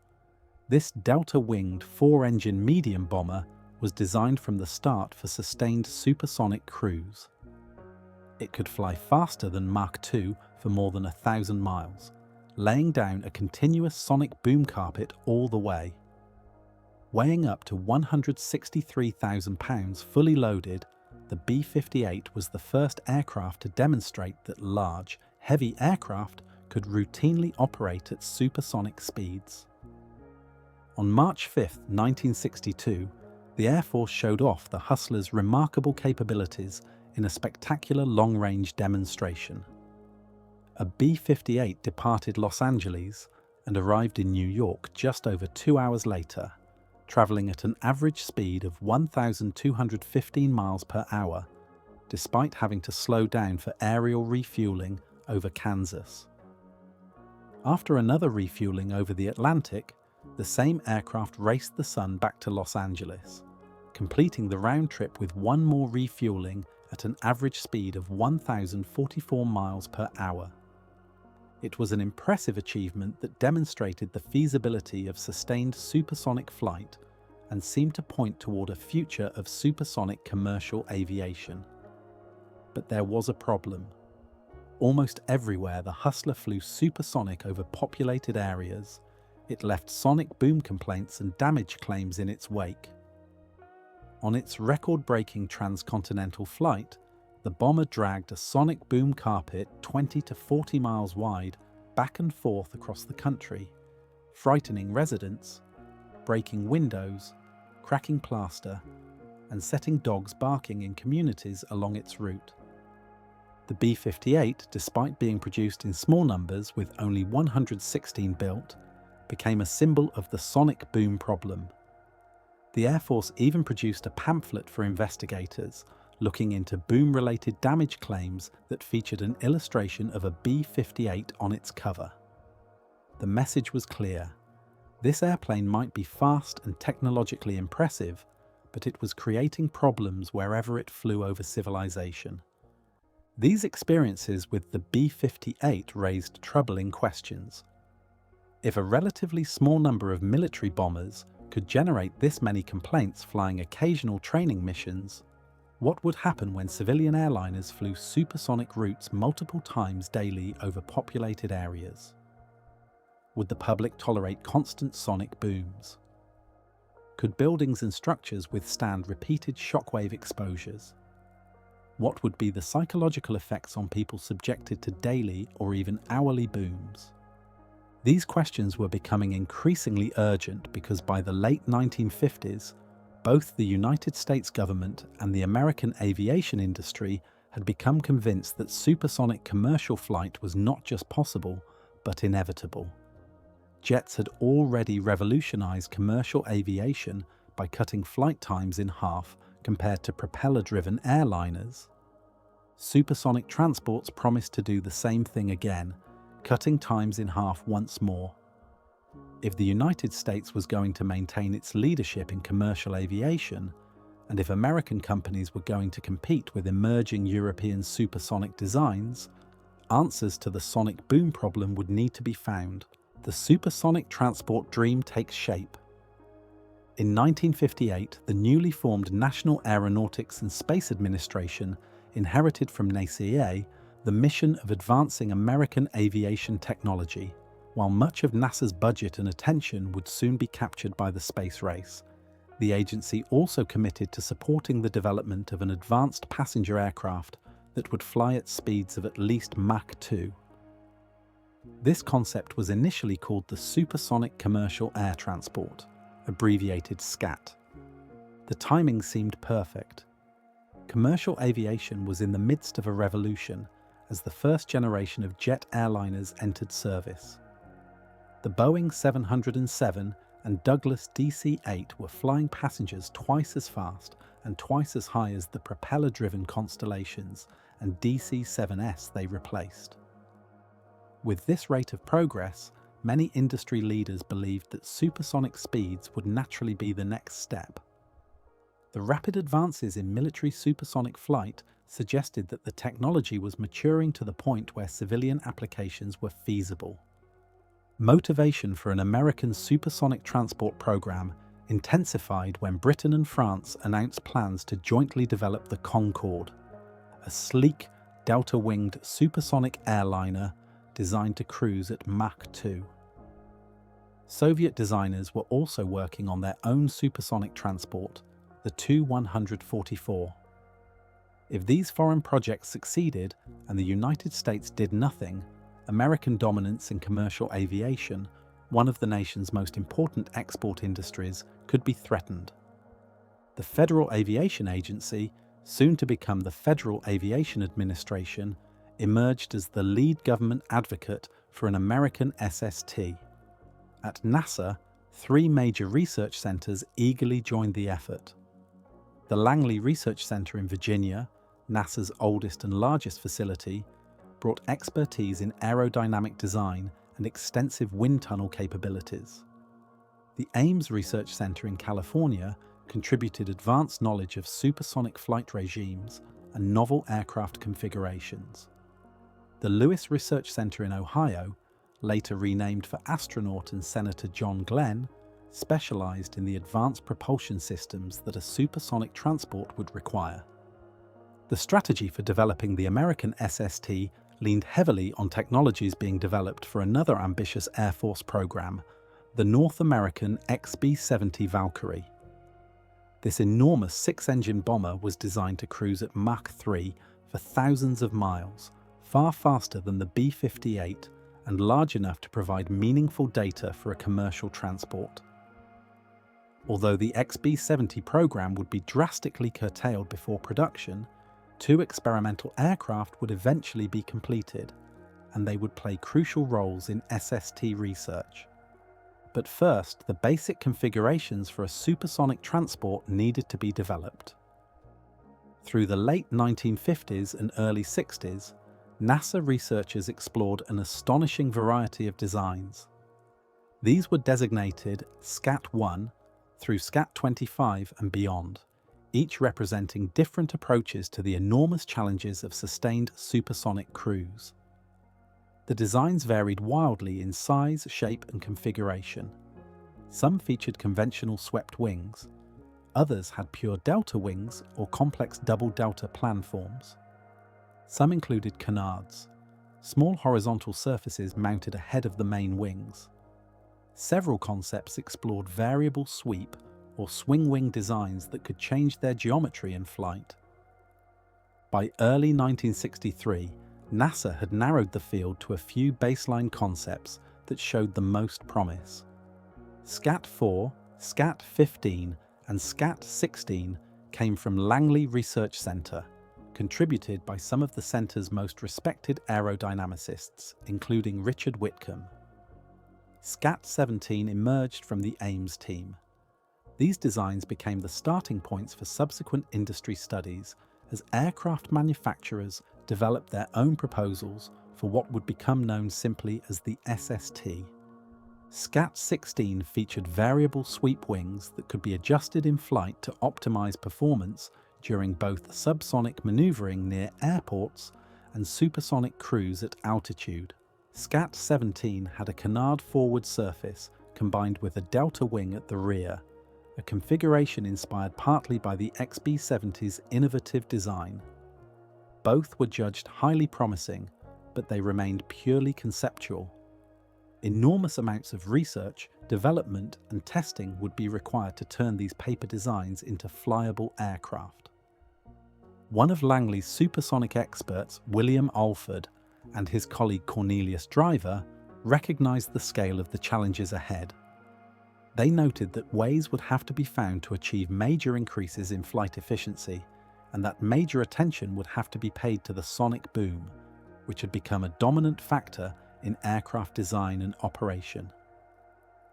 Speaker 1: This delta-winged four-engine medium bomber was designed from the start for sustained supersonic cruise. It could fly faster than Mach 2 for more than 1,000 miles, laying down a continuous sonic boom carpet all the way. Weighing up to 163,000 pounds fully loaded, the B-58 was the first aircraft to demonstrate that large, heavy aircraft could routinely operate at supersonic speeds. On March 5, 1962, the Air Force showed off the Hustler's remarkable capabilities in a spectacular long-range demonstration. A B-58 departed Los Angeles and arrived in New York just over 2 hours later, traveling at an average speed of 1,215 miles per hour, despite having to slow down for aerial refueling over Kansas. After another refueling over the Atlantic, the same aircraft raced the Sun back to Los Angeles, completing the round trip with one more refueling at an average speed of 1,044 miles per hour. It was an impressive achievement that demonstrated the feasibility of sustained supersonic flight and seemed to point toward a future of supersonic commercial aviation. But there was a problem. Almost everywhere the Hustler flew supersonic over populated areas, it left sonic boom complaints and damage claims in its wake. On its record-breaking transcontinental flight, the bomber dragged a sonic boom carpet 20 to 40 miles wide back and forth across the country, frightening residents, breaking windows, cracking plaster, and setting dogs barking in communities along its route. The B-58, despite being produced in small numbers with only 116 built, became a symbol of the sonic boom problem. The Air Force even produced a pamphlet for investigators looking into boom-related damage claims that featured an illustration of a B-58 on its cover. The message was clear. This airplane might be fast and technologically impressive, but it was creating problems wherever it flew over civilization. These experiences with the B-58 raised troubling questions. If a relatively small number of military bombers could generate this many complaints flying occasional training missions, what would happen when civilian airliners flew supersonic routes multiple times daily over populated areas? Would the public tolerate constant sonic booms? Could buildings and structures withstand repeated shockwave exposures? What would be the psychological effects on people subjected to daily or even hourly booms? These questions were becoming increasingly urgent because by the late 1950s, both the United States government and the American aviation industry had become convinced that supersonic commercial flight was not just possible, but inevitable. Jets had already revolutionized commercial aviation by cutting flight times in half compared to propeller-driven airliners. Supersonic transports promised to do the same thing again, cutting times in half once more. If the United States was going to maintain its leadership in commercial aviation, and if American companies were going to compete with emerging European supersonic designs, answers to the sonic boom problem would need to be found. The supersonic transport dream takes shape. In 1958, the newly formed National Aeronautics and Space Administration inherited from NASA the mission of advancing American aviation technology. While much of NASA's budget and attention would soon be captured by the space race, the agency also committed to supporting the development of an advanced passenger aircraft that would fly at speeds of at least Mach 2. This concept was initially called the Supersonic Commercial Air Transport, abbreviated SCAT. The timing seemed perfect. Commercial aviation was in the midst of a revolution as the first generation of jet airliners entered service. The Boeing 707 and Douglas DC-8 were flying passengers twice as fast and twice as high as the propeller-driven Constellations and DC-7S they replaced. With this rate of progress, many industry leaders believed that supersonic speeds would naturally be the next step. The rapid advances in military supersonic flight suggested that the technology was maturing to the point where civilian applications were feasible. Motivation for an American supersonic transport program intensified when Britain and France announced plans to jointly develop the Concorde, a sleek, delta-winged supersonic airliner designed to cruise at Mach 2. Soviet designers were also working on their own supersonic transport, the Tu-144. If these foreign projects succeeded and the United States did nothing, American dominance in commercial aviation, one of the nation's most important export industries, could be threatened. The Federal Aviation Agency, soon to become the Federal Aviation Administration, emerged as the lead government advocate for an American SST. At NASA, 3 major research centers eagerly joined the effort. The Langley Research Center in Virginia, NASA's oldest and largest facility, brought expertise in aerodynamic design and extensive wind tunnel capabilities. The Ames Research Center in California contributed advanced knowledge of supersonic flight regimes and novel aircraft configurations. The Lewis Research Center in Ohio, later renamed for astronaut and Senator John Glenn, specialized in the advanced propulsion systems that a supersonic transport would require. The strategy for developing the American SST leaned heavily on technologies being developed for another ambitious Air Force program, the North American XB-70 Valkyrie. This enormous 6-engine bomber was designed to cruise at Mach 3 for thousands of miles, far faster than the B-58 and large enough to provide meaningful data for a commercial transport. Although the XB-70 program would be drastically curtailed before production, 2 experimental aircraft would eventually be completed, and they would play crucial roles in SST research. But first, the basic configurations for a supersonic transport needed to be developed. Through the late 1950s and early 60s, NASA researchers explored an astonishing variety of designs. These were designated SCAT-1 through SCAT-25 and beyond, each representing different approaches to the enormous challenges of sustained supersonic cruise. The designs varied wildly in size, shape, and configuration. Some featured conventional swept wings, others had pure delta wings or complex double delta planforms. Some included canards, small horizontal surfaces mounted ahead of the main wings. Several concepts explored variable sweep or swing wing designs that could change their geometry in flight. By early 1963, NASA had narrowed the field to a few baseline concepts that showed the most promise. SCAT-4, SCAT-15, and SCAT-16 came from Langley Research Center, contributed by some of the center's most respected aerodynamicists, including Richard Whitcomb. SCAT-17 emerged from the Ames team. These designs became the starting points for subsequent industry studies as aircraft manufacturers developed their own proposals for what would become known simply as the SST. SCAT-16 featured variable sweep wings that could be adjusted in flight to optimize performance during both subsonic maneuvering near airports and supersonic cruise at altitude. SCAT-17 had a canard forward surface combined with a delta wing at the rear, a configuration inspired partly by the XB-70's innovative design. Both were judged highly promising, but they remained purely conceptual. Enormous amounts of research, development, and testing would be required to turn these paper designs into flyable aircraft. One of Langley's supersonic experts, William Alford, and his colleague Cornelius Driver recognized the scale of the challenges ahead. They noted that ways would have to be found to achieve major increases in flight efficiency, and that major attention would have to be paid to the sonic boom, which had become a dominant factor in aircraft design and operation.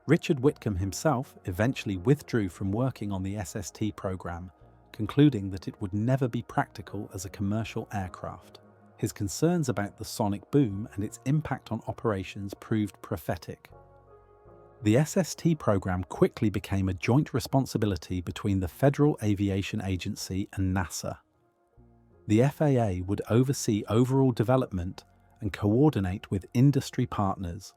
Speaker 1: Richard Whitcomb himself eventually withdrew from working on the SST program, concluding that it would never be practical as a commercial aircraft. His concerns about the sonic boom and its impact on operations proved prophetic. The SST program quickly became a joint responsibility between the Federal Aviation Agency and NASA. The FAA would oversee overall development and coordinate with industry partners,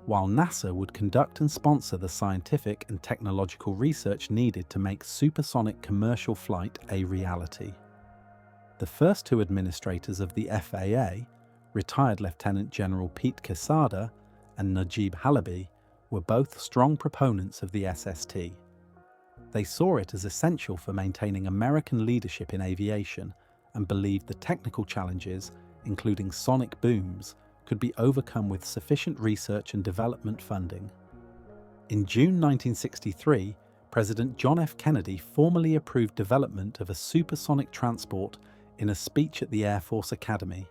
Speaker 1: while NASA would conduct and sponsor the scientific and technological research needed to make supersonic commercial flight a reality. The first two administrators of the FAA, retired Lieutenant General Pete Quesada and Najib Halabi, were both strong proponents of the SST. They saw it as essential for maintaining American leadership in aviation and believed the technical challenges, including sonic booms, could be overcome with sufficient research and development funding. In June 1963, President John F. Kennedy formally approved development of a supersonic transport in a speech at the Air Force Academy.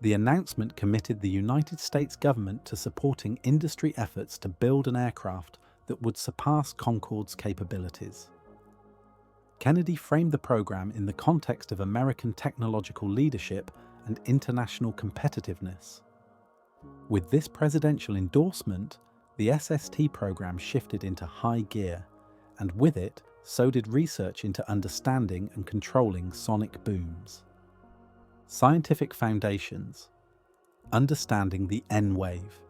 Speaker 1: The announcement committed the United States government to supporting industry efforts to build an aircraft that would surpass Concorde's capabilities. Kennedy framed the program in the context of American technological leadership and international competitiveness. With this presidential endorsement, the SST program shifted into high gear, and with it, so did research into understanding and controlling sonic booms. Scientific foundations. Understanding the N-wave.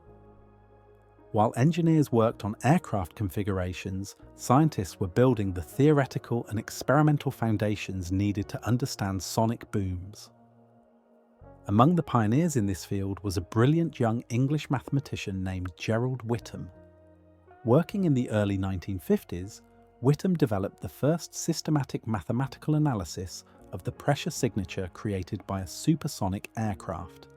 Speaker 1: While engineers worked on aircraft configurations, scientists were building the theoretical and experimental foundations needed to understand sonic booms. Among the pioneers in this field was a brilliant young English mathematician named Gerald Whittam. Working in the early 1950s, Whittam developed the first systematic mathematical analysis of the pressure signature created by a supersonic aircraft.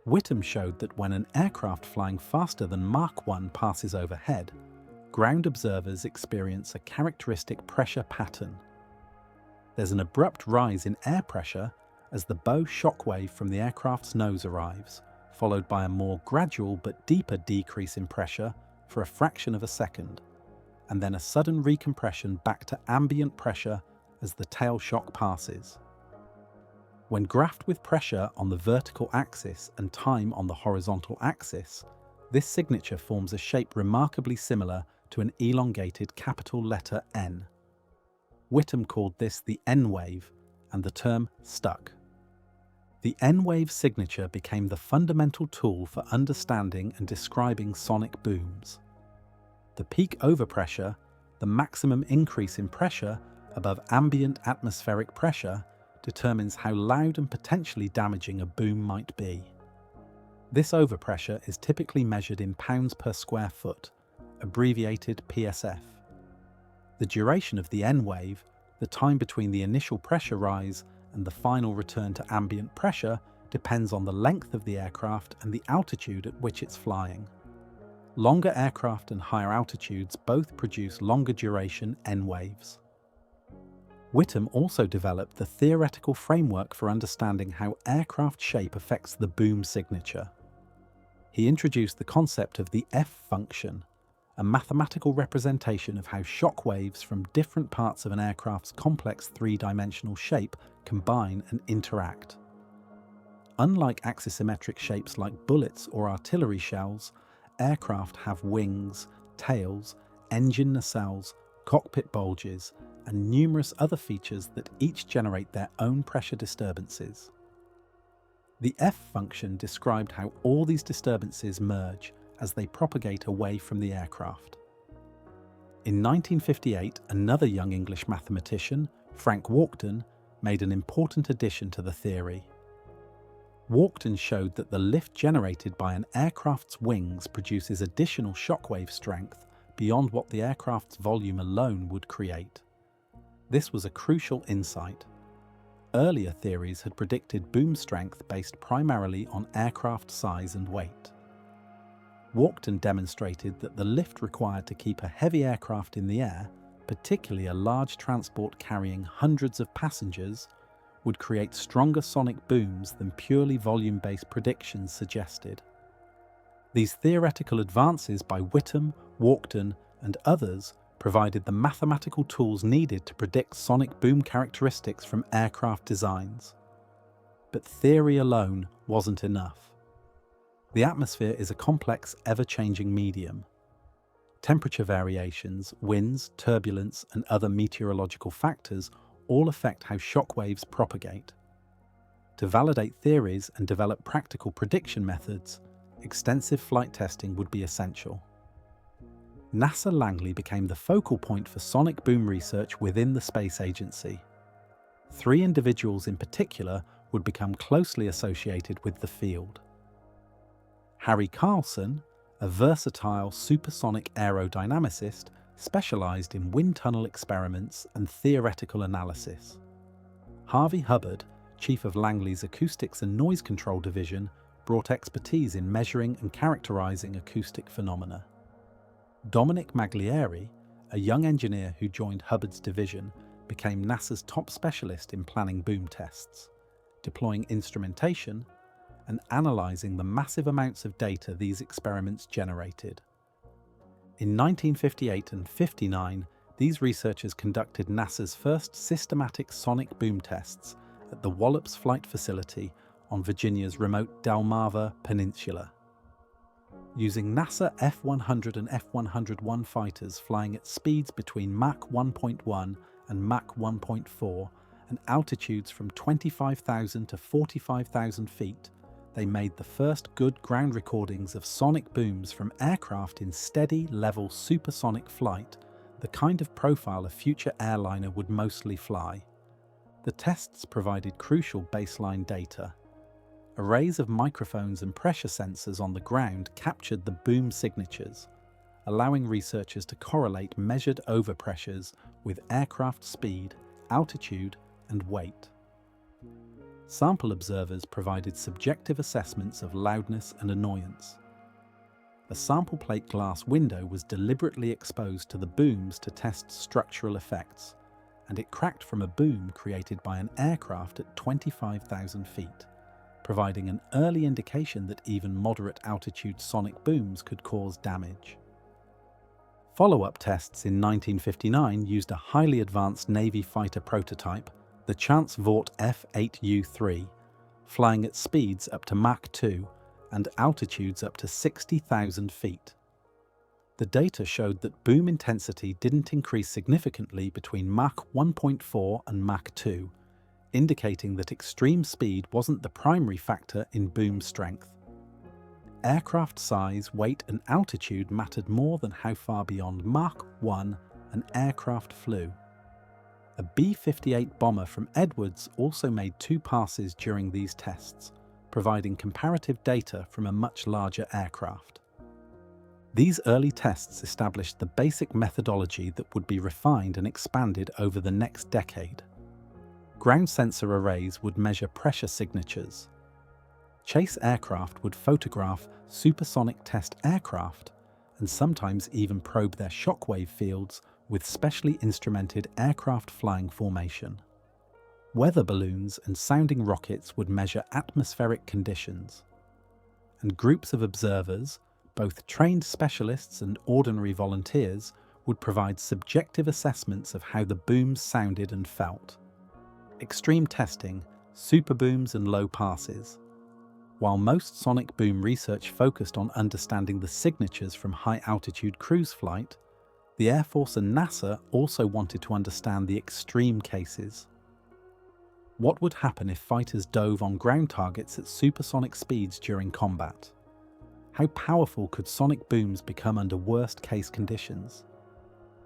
Speaker 1: Whittam showed that when an aircraft flying faster than Mach 1 passes overhead, ground observers experience a characteristic pressure pattern. There's an abrupt rise in air pressure as the bow shockwave from the aircraft's nose arrives, followed by a more gradual but deeper decrease in pressure for a fraction of a second, and then a sudden recompression back to ambient pressure as the tail shock passes. When graphed with pressure on the vertical axis and time on the horizontal axis, this signature forms a shape remarkably similar to an elongated capital letter N. Whittam called this the N-wave, and the term stuck. The N-wave signature became the fundamental tool for understanding and describing sonic booms. The peak overpressure, the maximum increase in pressure above ambient atmospheric pressure, determines how loud and potentially damaging a boom might be. This overpressure is typically measured in pounds per square foot, abbreviated PSF. The duration of the N-wave, the time between the initial pressure rise and the final return to ambient pressure, depends on the length of the aircraft and the altitude at which it's flying. Longer aircraft and higher altitudes both produce longer duration N-waves. Whittam also developed the theoretical framework for understanding how aircraft shape affects the boom signature. He introduced the concept of the F function, a mathematical representation of how shock waves from different parts of an aircraft's complex three-dimensional shape combine and interact. Unlike axisymmetric shapes like bullets or artillery shells, aircraft have wings, tails, engine nacelles, cockpit bulges, and numerous other features that each generate their own pressure disturbances. The F function described how all these disturbances merge as they propagate away from the aircraft. In 1958, another young English mathematician, Frank Walkden, made an important addition to the theory. Walkden showed that the lift generated by an aircraft's wings produces additional shockwave strength beyond what the aircraft's volume alone would create. This was a crucial insight. Earlier theories had predicted boom strength based primarily on aircraft size and weight. Walkden demonstrated that the lift required to keep a heavy aircraft in the air, particularly a large transport carrying hundreds of passengers, would create stronger sonic booms than purely volume-based predictions suggested. These theoretical advances by Whittam, Walkden, and others provided the mathematical tools needed to predict sonic boom characteristics from aircraft designs. But theory alone wasn't enough. The atmosphere is a complex, ever-changing medium. Temperature variations, winds, turbulence, and other meteorological factors all affect how shock waves propagate. To validate theories and develop practical prediction methods, extensive flight testing would be essential. NASA Langley became the focal point for sonic boom research within the space agency. 3 individuals in particular would become closely associated with the field. Harry Carlson, a versatile supersonic aerodynamicist, specialized in wind tunnel experiments and theoretical analysis. Harvey Hubbard, chief of Langley's Acoustics and Noise Control Division, brought expertise in measuring and characterizing acoustic phenomena. Dominic Maglieri, a young engineer who joined Hubbard's division, became NASA's top specialist in planning boom tests, deploying instrumentation, and analyzing the massive amounts of data these experiments generated. In 1958 and 59, these researchers conducted NASA's first systematic sonic boom tests at the Wallops Flight Facility on Virginia's remote Delmarva Peninsula. Using NASA F-100 and F-101 fighters flying at speeds between Mach 1.1 and Mach 1.4 and altitudes from 25,000 to 45,000 feet, they made the first good ground recordings of sonic booms from aircraft in steady, level supersonic flight, the kind of profile a future airliner would mostly fly. The tests provided crucial baseline data. Arrays of microphones and pressure sensors on the ground captured the boom signatures, allowing researchers to correlate measured overpressures with aircraft speed, altitude, and weight. Sample observers provided subjective assessments of loudness and annoyance. A sample plate glass window was deliberately exposed to the booms to test structural effects, and it cracked from a boom created by an aircraft at 25,000 feet, providing an early indication that even moderate altitude sonic booms could cause damage. Follow-up tests in 1959 used a highly advanced Navy fighter prototype, the Chance Vought F-8U-3, flying at speeds up to Mach 2 and altitudes up to 60,000 feet. The data showed that boom intensity didn't increase significantly between Mach 1.4 and Mach 2, indicating that extreme speed wasn't the primary factor in boom strength. Aircraft size, weight, and altitude mattered more than how far beyond Mach 1 an aircraft flew. A B-58 bomber from Edwards also made 2 passes during these tests, providing comparative data from a much larger aircraft. These early tests established the basic methodology that would be refined and expanded over the next decade. Ground sensor arrays would measure pressure signatures. Chase aircraft would photograph supersonic test aircraft and sometimes even probe their shockwave fields with specially instrumented aircraft flying formation. Weather balloons and sounding rockets would measure atmospheric conditions. And groups of observers, both trained specialists and ordinary volunteers, would provide subjective assessments of how the booms sounded and felt. Extreme testing, super booms and low passes. While most sonic boom research focused on understanding the signatures from high-altitude cruise flight, the Air Force and NASA also wanted to understand the extreme cases. What would happen if fighters dove on ground targets at supersonic speeds during combat? How powerful could sonic booms become under worst-case conditions?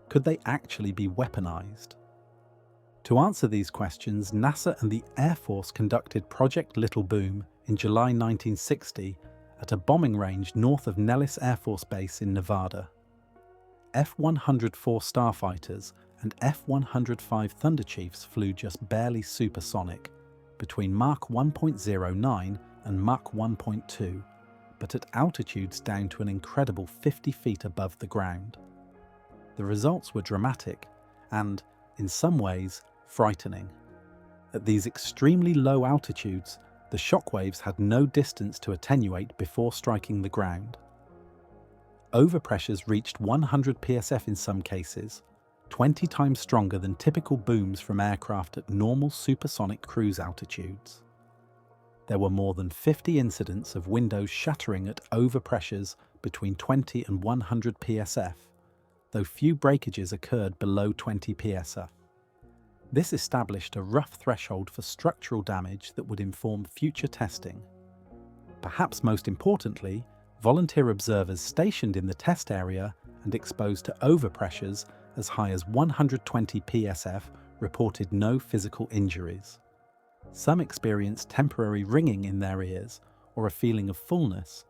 Speaker 1: Could they actually be weaponized? To answer these questions, NASA and the Air Force conducted Project Little Boom in July 1960 at a bombing range north of Nellis Air Force Base in Nevada. F-104 starfighters and F-105 Thunderchiefs flew just barely supersonic, between Mach 1.09 and Mach 1.2, but at altitudes down to an incredible 50 feet above the ground. The results were dramatic and, in some ways, frightening. At these extremely low altitudes, the shockwaves had no distance to attenuate before striking the ground. Overpressures reached 100 psf in some cases, 20 times stronger than typical booms from aircraft at normal supersonic cruise altitudes. There were more than 50 incidents of windows shattering at overpressures between 20 and 100 psf, though few breakages occurred below 20 psf. This established a rough threshold for structural damage that would inform future testing. Perhaps most importantly, Volunteer observers stationed in the test area and exposed to overpressures as high as 120 psf reported no physical injuries. Some experienced temporary ringing in their ears or a feeling of fullness,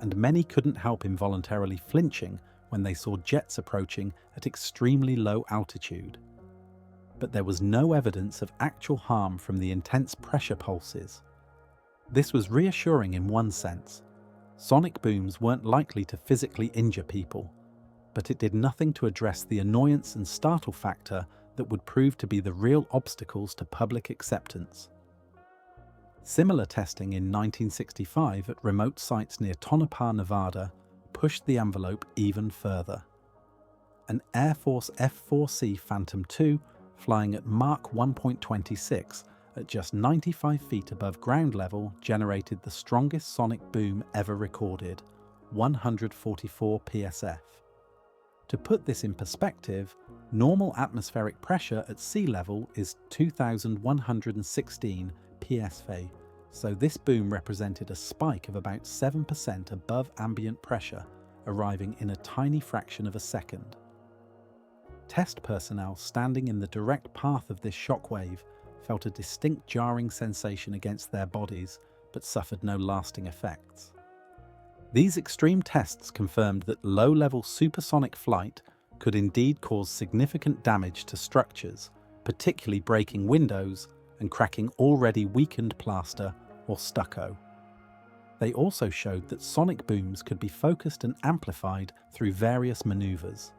Speaker 1: and many couldn't help involuntarily flinching when they saw jets approaching at extremely low altitude. But there was no evidence of actual harm from the intense pressure pulses. This was reassuring in one sense. Sonic booms weren't likely to physically injure people, but it did nothing to address the annoyance and startle factor that would prove to be the real obstacles to public acceptance. Similar testing in 1965 at remote sites near Tonopah, Nevada, pushed the envelope even further. An Air Force F-4C Phantom II flying at Mach 1.26 at just 95 feet above ground level generated the strongest sonic boom ever recorded, 144 psf. To put this in perspective, normal atmospheric pressure at sea level is 2,116 psv, so this boom represented a spike of about 7% above ambient pressure, arriving in a tiny fraction of a second. Test personnel standing in the direct path of this shockwave felt a distinct jarring sensation against their bodies, but suffered no lasting effects. These extreme tests confirmed that low-level supersonic flight could indeed cause significant damage to structures, particularly breaking windows and cracking already weakened plaster or stucco. They also showed that sonic booms could be focused and amplified through various maneuvers.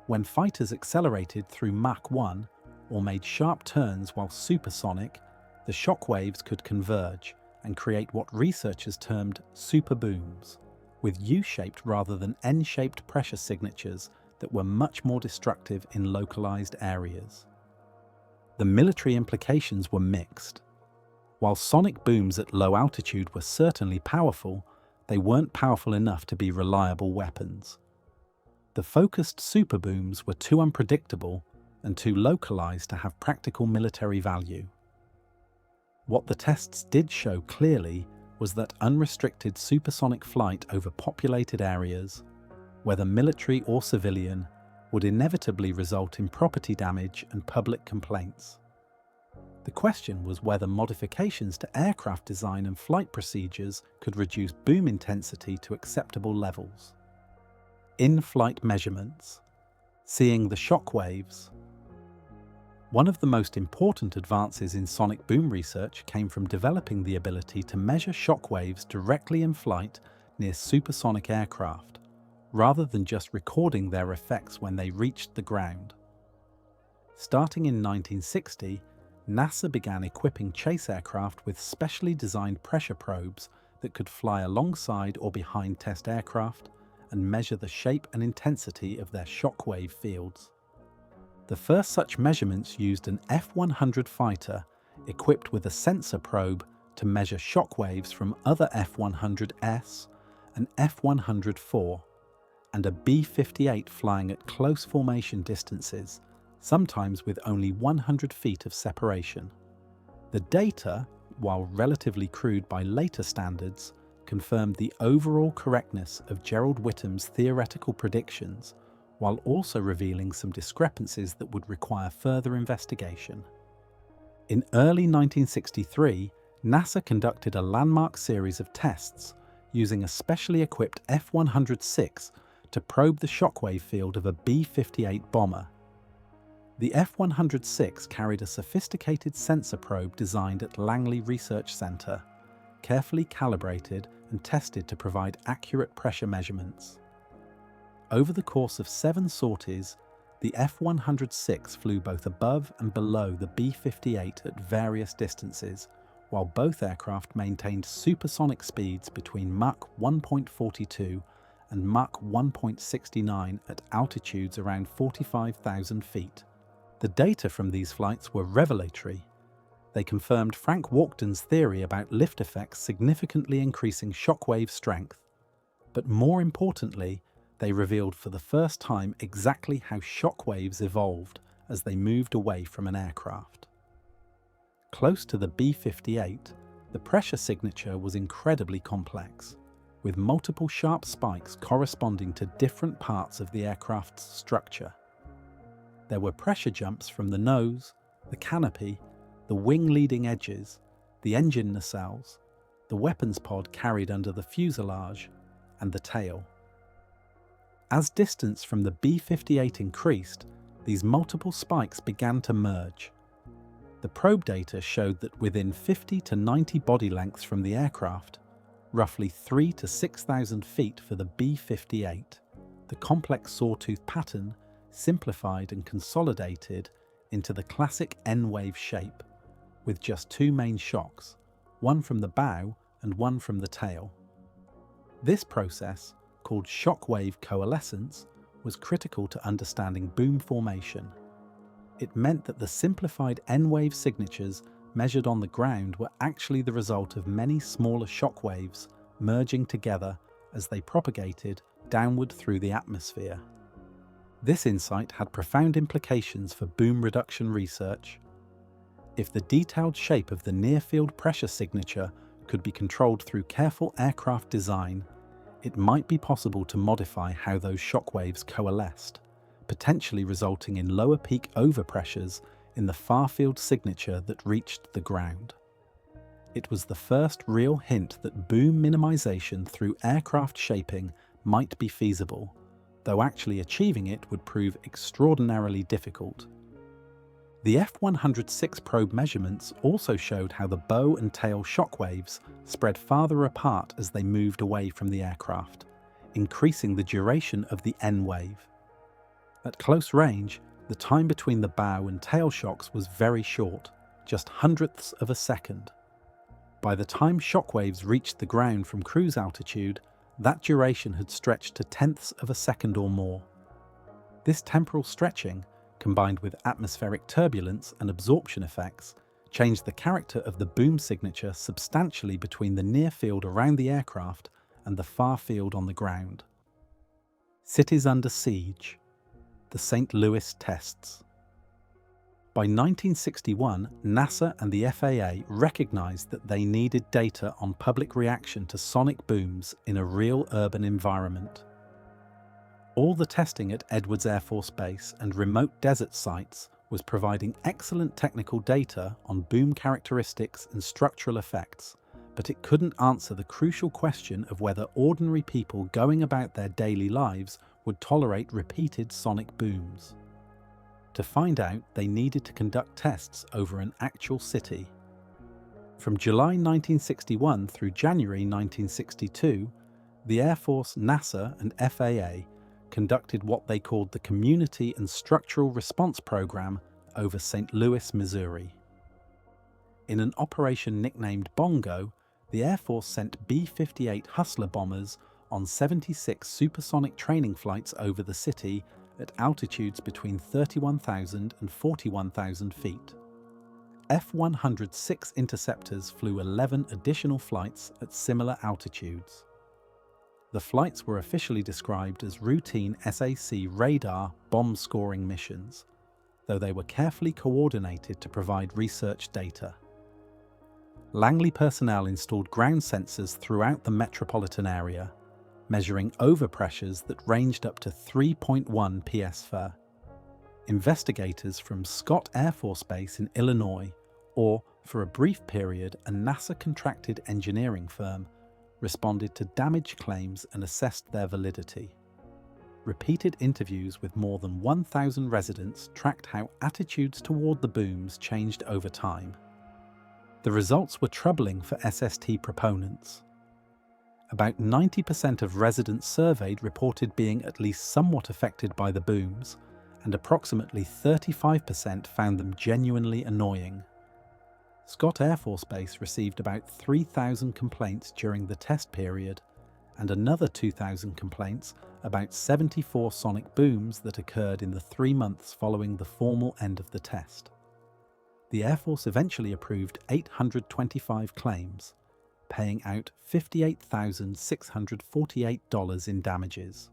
Speaker 1: When fighters accelerated through Mach 1 or made sharp turns while supersonic, the shock waves could converge and create what researchers termed super booms, with U-shaped rather than N-shaped pressure signatures that were much more destructive in localized areas. The military implications were mixed. While sonic booms at low altitude were certainly powerful, they weren't powerful enough to be reliable weapons. The focused super booms were too unpredictable and too localized to have practical military value. What the tests did show clearly was that unrestricted supersonic flight over populated areas, whether military or civilian, would inevitably result in property damage and public complaints. The question was whether modifications to aircraft design and flight procedures could reduce boom intensity to acceptable levels. In-flight measurements. Seeing the shock waves. One of the most important advances in sonic boom research came from developing the ability to measure shock waves directly in flight near supersonic aircraft, rather than just recording their effects when they reached the ground. Starting in 1960, NASA began equipping chase aircraft with specially designed pressure probes that could fly alongside or behind test aircraft and measure the shape and intensity of their shockwave fields. The first such measurements used an F-100 fighter equipped with a sensor probe to measure shockwaves from other F-100S, an F-104, and a B-58 flying at close formation distances, sometimes with only 100 feet of separation. The data, while relatively crude by later standards, confirmed the overall correctness of Gerald Whittam's theoretical predictions, while also revealing some discrepancies that would require further investigation. In early 1963, NASA conducted a landmark series of tests using a specially equipped F-106 to probe the shockwave field of a B-58 bomber. The F-106 carried a sophisticated sensor probe designed at Langley Research Center, carefully calibrated and tested to provide accurate pressure measurements. Over the course of 7 sorties, the F-106 flew both above and below the B-58 at various distances, while both aircraft maintained supersonic speeds between Mach 1.42 and Mach 1.69 at altitudes around 45,000 feet. The data from these flights were revelatory. They confirmed Frank Walkden's theory about lift effects significantly increasing shockwave strength. But more importantly, they revealed for the first time exactly how shockwaves evolved as they moved away from an aircraft. Close to the B-58, the pressure signature was incredibly complex. with multiple sharp spikes corresponding to different parts of the aircraft's structure. There were pressure jumps from the nose, the canopy, the wing leading edges, the engine nacelles, the weapons pod carried under the fuselage, and the tail. As distance from the B-58 increased, these multiple spikes began to merge. The probe data showed that within 50 to 90 body lengths from the aircraft, roughly 3,000 to 6,000 feet for the B-58, the complex sawtooth pattern simplified and consolidated into the classic N-wave shape, with just two main shocks, one from the bow and one from the tail. This process, called shock-wave coalescence, was critical to understanding boom formation. It meant that the simplified N-wave signatures measured on the ground were actually the result of many smaller shock waves merging together as they propagated downward through the atmosphere. This insight had profound implications for boom reduction research. If the detailed shape of the near-field pressure signature could be controlled through careful aircraft design, it might be possible to modify how those shock waves coalesced, potentially resulting in lower peak overpressures in the far-field signature that reached the ground. It was the first real hint that boom minimization through aircraft shaping might be feasible, though actually achieving it would prove extraordinarily difficult. The F-106 probe measurements also showed how the bow and tail shock waves spread farther apart as they moved away from the aircraft, increasing the duration of the N-wave. At close range, the time between the bow and tail shocks was very short, just hundredths of a second. By the time shock waves reached the ground from cruise altitude, that duration had stretched to tenths of a second or more. This temporal stretching, combined with atmospheric turbulence and absorption effects, changed the character of the boom signature substantially between the near field around the aircraft and the far field on the ground. Cities under siege. The St. Louis tests. By 1961, NASA and the FAA recognized that they needed data on public reaction to sonic booms in a real urban environment. All the testing at Edwards Air Force Base and remote desert sites was providing excellent technical data on boom characteristics and structural effects, but it couldn't answer the crucial question of whether ordinary people going about their daily lives would tolerate repeated sonic booms. To find out, they needed to conduct tests over an actual city. From July 1961 through January 1962, the Air Force, NASA, and FAA conducted what they called the Community and Structural Response Program over St. Louis, Missouri. In an operation nicknamed Bongo, the Air Force sent B-58 Hustler bombers on 76 supersonic training flights over the city at altitudes between 31,000 and 41,000 feet. F-106 interceptors flew 11 additional flights at similar altitudes. The flights were officially described as routine SAC radar bomb scoring missions, though they were carefully coordinated to provide research data. Langley personnel installed ground sensors throughout the metropolitan area, measuring overpressures that ranged up to 3.1 psv. Investigators from Scott Air Force Base in Illinois, or, for a brief period, a NASA-contracted engineering firm, responded to damage claims and assessed their validity. Repeated interviews with more than 1,000 residents tracked how attitudes toward the booms changed over time. The results were troubling for SST proponents. About 90% of residents surveyed reported being at least somewhat affected by the booms, and approximately 35% found them genuinely annoying. Scott Air Force Base received about 3,000 complaints during the test period, and another 2,000 complaints about 74 sonic booms that occurred in the 3 months following the formal end of the test. The Air Force eventually approved 825 claims, paying out $58,648 in damages.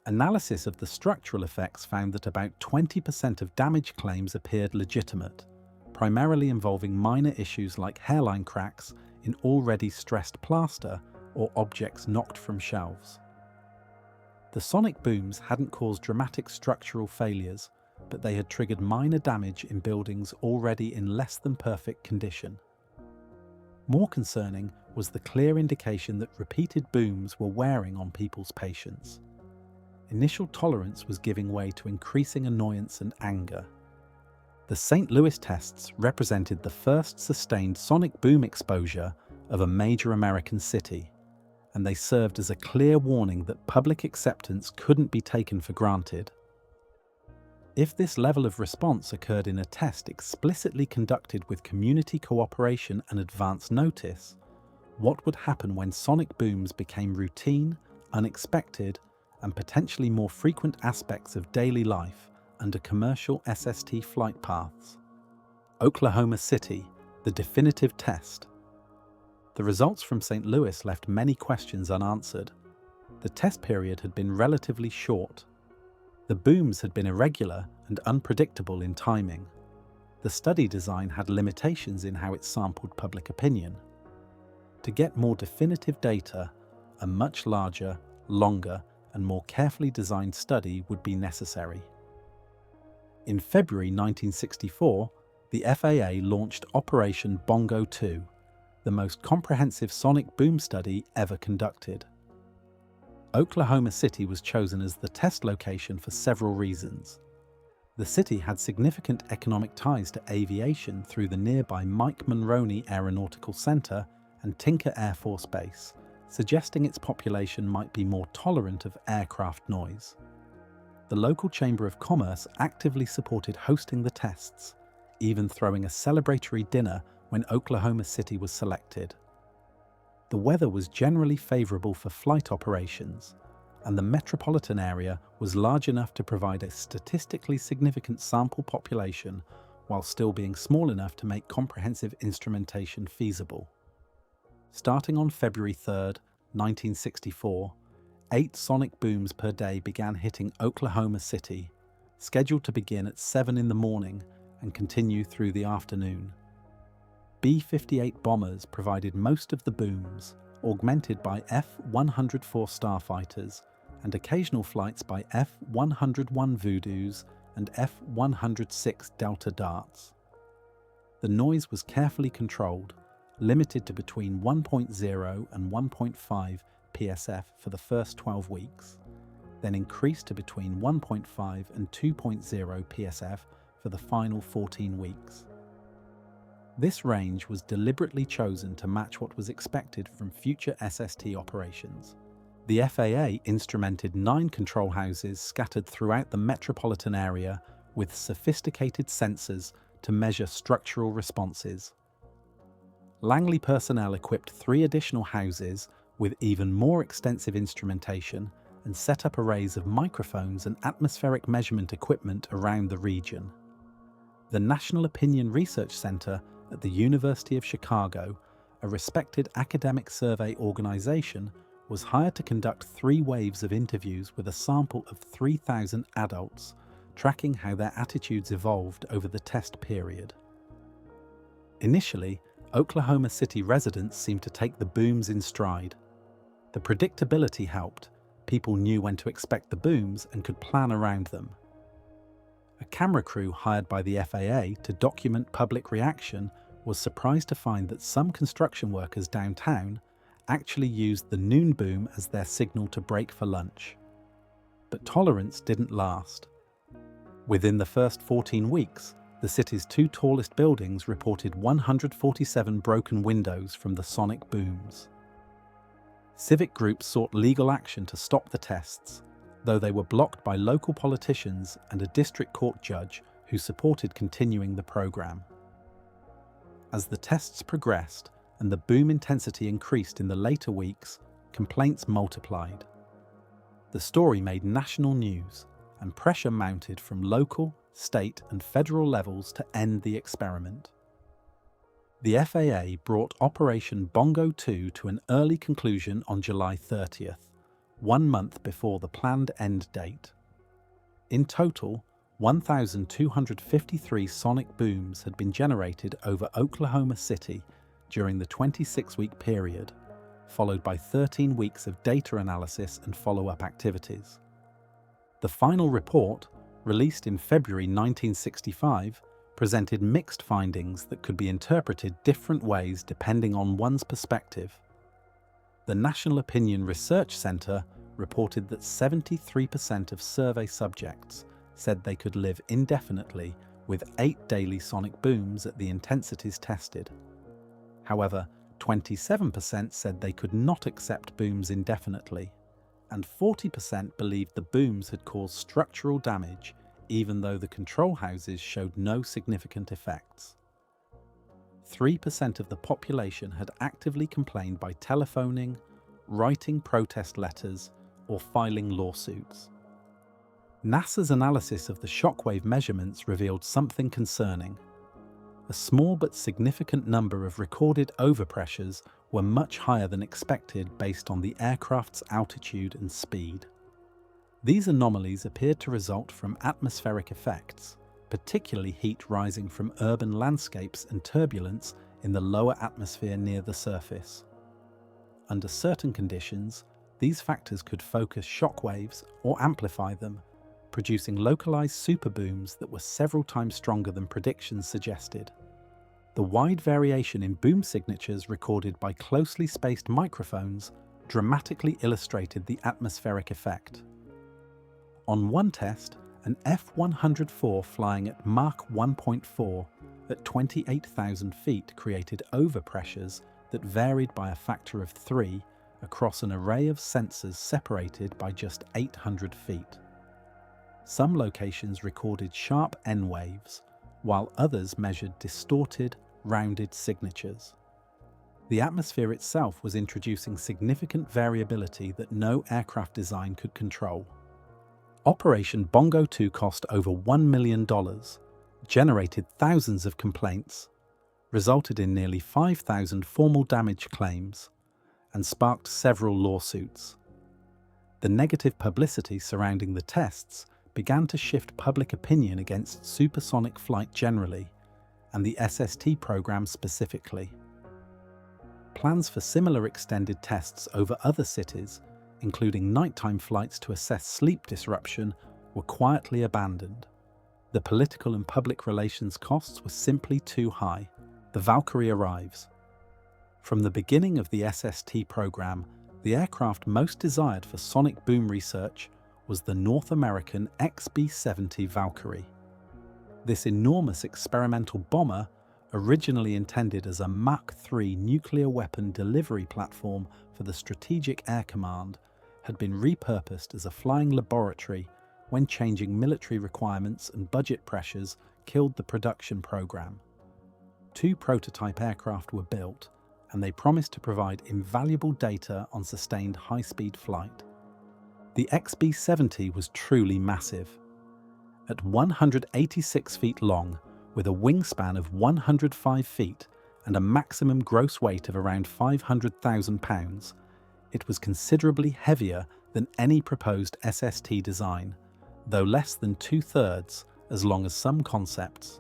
Speaker 1: Analysis of the structural effects found that about 20% of damage claims appeared legitimate, primarily involving minor issues like hairline cracks in already stressed plaster or objects knocked from shelves. The sonic booms hadn't caused dramatic structural failures, but they had triggered minor damage in buildings already in less than perfect condition. More concerning was the clear indication that repeated booms were wearing on people's patience. Initial tolerance was giving way to increasing annoyance and anger. The St. Louis tests represented the first sustained sonic boom exposure of a major American city, and they served as a clear warning that public acceptance couldn't be taken for granted. If this level of response occurred in a test explicitly conducted with community cooperation and advance notice, what would happen when sonic booms became routine, unexpected, and potentially more frequent aspects of daily life under commercial SST flight paths? Oklahoma City, the definitive test. The results from St. Louis left many questions unanswered. The test period had been relatively short. The booms had been irregular and unpredictable in timing. The study design had limitations in how it sampled public opinion. To get more definitive data, a much larger, longer, and more carefully designed study would be necessary. In February 1964, the FAA launched Operation Bongo 2, the most comprehensive sonic boom study ever conducted. Oklahoma City was chosen as the test location for several reasons. The city had significant economic ties to aviation through the nearby Mike Mulroney Aeronautical Center and Tinker Air Force Base, suggesting its population might be more tolerant of aircraft noise. The local Chamber of Commerce actively supported hosting the tests, even throwing a celebratory dinner when Oklahoma City was selected. The weather was generally favorable for flight operations, and the metropolitan area was large enough to provide a statistically significant sample population while still being small enough to make comprehensive instrumentation feasible. Starting on February 3, 1964, 8 sonic booms per day began hitting Oklahoma City, scheduled to begin at 7 in the morning and continue through the afternoon. B-58 bombers provided most of the booms, augmented by F-104 starfighters and occasional flights by F-101 Voodoos and F-106 Delta Darts. The noise was carefully controlled, limited to between 1.0 and 1.5 PSF for the first 12 weeks, then increased to between 1.5 and 2.0 PSF for the final 14 weeks. This range was deliberately chosen to match what was expected from future SST operations. The FAA instrumented 9 control houses scattered throughout the metropolitan area with sophisticated sensors to measure structural responses. Langley personnel equipped 3 additional houses with even more extensive instrumentation and set up arrays of microphones and atmospheric measurement equipment around the region. The National Opinion Research Center at the University of Chicago, a respected academic survey organization, was hired to conduct 3 waves of interviews with a sample of 3,000 adults, tracking how their attitudes evolved over the test period. Initially, Oklahoma City residents seemed to take the booms in stride. The predictability helped. People knew when to expect the booms and could plan around them. A camera crew hired by the FAA to document public reaction was surprised to find that some construction workers downtown actually used the noon boom as their signal to break for lunch. But tolerance didn't last. Within the first 14 weeks, the city's 2 tallest buildings reported 147 broken windows from the sonic booms. Civic groups sought legal action to stop the tests, though they were blocked by local politicians and a district court judge who supported continuing the program. As the tests progressed and the boom intensity increased in the later weeks, complaints multiplied. The story made national news, and pressure mounted from local, state, and federal levels to end the experiment. The FAA brought Operation Bongo 2 to an early conclusion on July 30th, 1 month before the planned end date. In total, 1,253 sonic booms had been generated over Oklahoma City during the 26-week period, followed by 13 weeks of data analysis and follow-up activities. The final report, released in February 1965, presented mixed findings that could be interpreted different ways depending on one's perspective. The National Opinion Research Center reported that 73% of survey subjects said they could live indefinitely with 8 daily sonic booms at the intensities tested. However, 27% said they could not accept booms indefinitely, and 40% believed the booms had caused structural damage even though the control houses showed no significant effects. 3% of the population had actively complained by telephoning, writing protest letters, or filing lawsuits. NASA's analysis of the shockwave measurements revealed something concerning. A small but significant number of recorded overpressures were much higher than expected based on the aircraft's altitude and speed. These anomalies appeared to result from atmospheric effects, particularly heat rising from urban landscapes and turbulence in the lower atmosphere near the surface. Under certain conditions, these factors could focus shockwaves or amplify them, producing localized superbooms that were several times stronger than predictions suggested. The wide variation in boom signatures recorded by closely spaced microphones dramatically illustrated the atmospheric effect. On one test, an F-104 flying at Mach 1.4 at 28,000 feet created overpressures that varied by a factor of 3 across an array of sensors separated by just 800 feet. Some locations recorded sharp N waves, while others measured distorted, rounded signatures. The atmosphere itself was introducing significant variability that no aircraft design could control. Operation Bongo 2 cost over $1 million, generated thousands of complaints, resulted in nearly 5,000 formal damage claims, and sparked several lawsuits. The negative publicity surrounding the tests began to shift public opinion against supersonic flight generally, and the SST program specifically. Plans for similar extended tests over other cities, including nighttime flights to assess sleep disruption, were quietly abandoned. The political and public relations costs were simply too high. The Valkyrie arrives. From the beginning of the SST program, the aircraft most desired for sonic boom research was the North American XB-70 Valkyrie. This enormous experimental bomber, originally intended as a Mach 3 nuclear weapon delivery platform for the Strategic Air Command, had been repurposed as a flying laboratory when changing military requirements and budget pressures killed the production program. 2 prototype aircraft were built, and they promised to provide invaluable data on sustained high-speed flight. The XB-70 was truly massive. At 186 feet long, with a wingspan of 105 feet and a maximum gross weight of around 500,000 pounds, it was considerably heavier than any proposed SST design, though less than 2/3 as long as some concepts.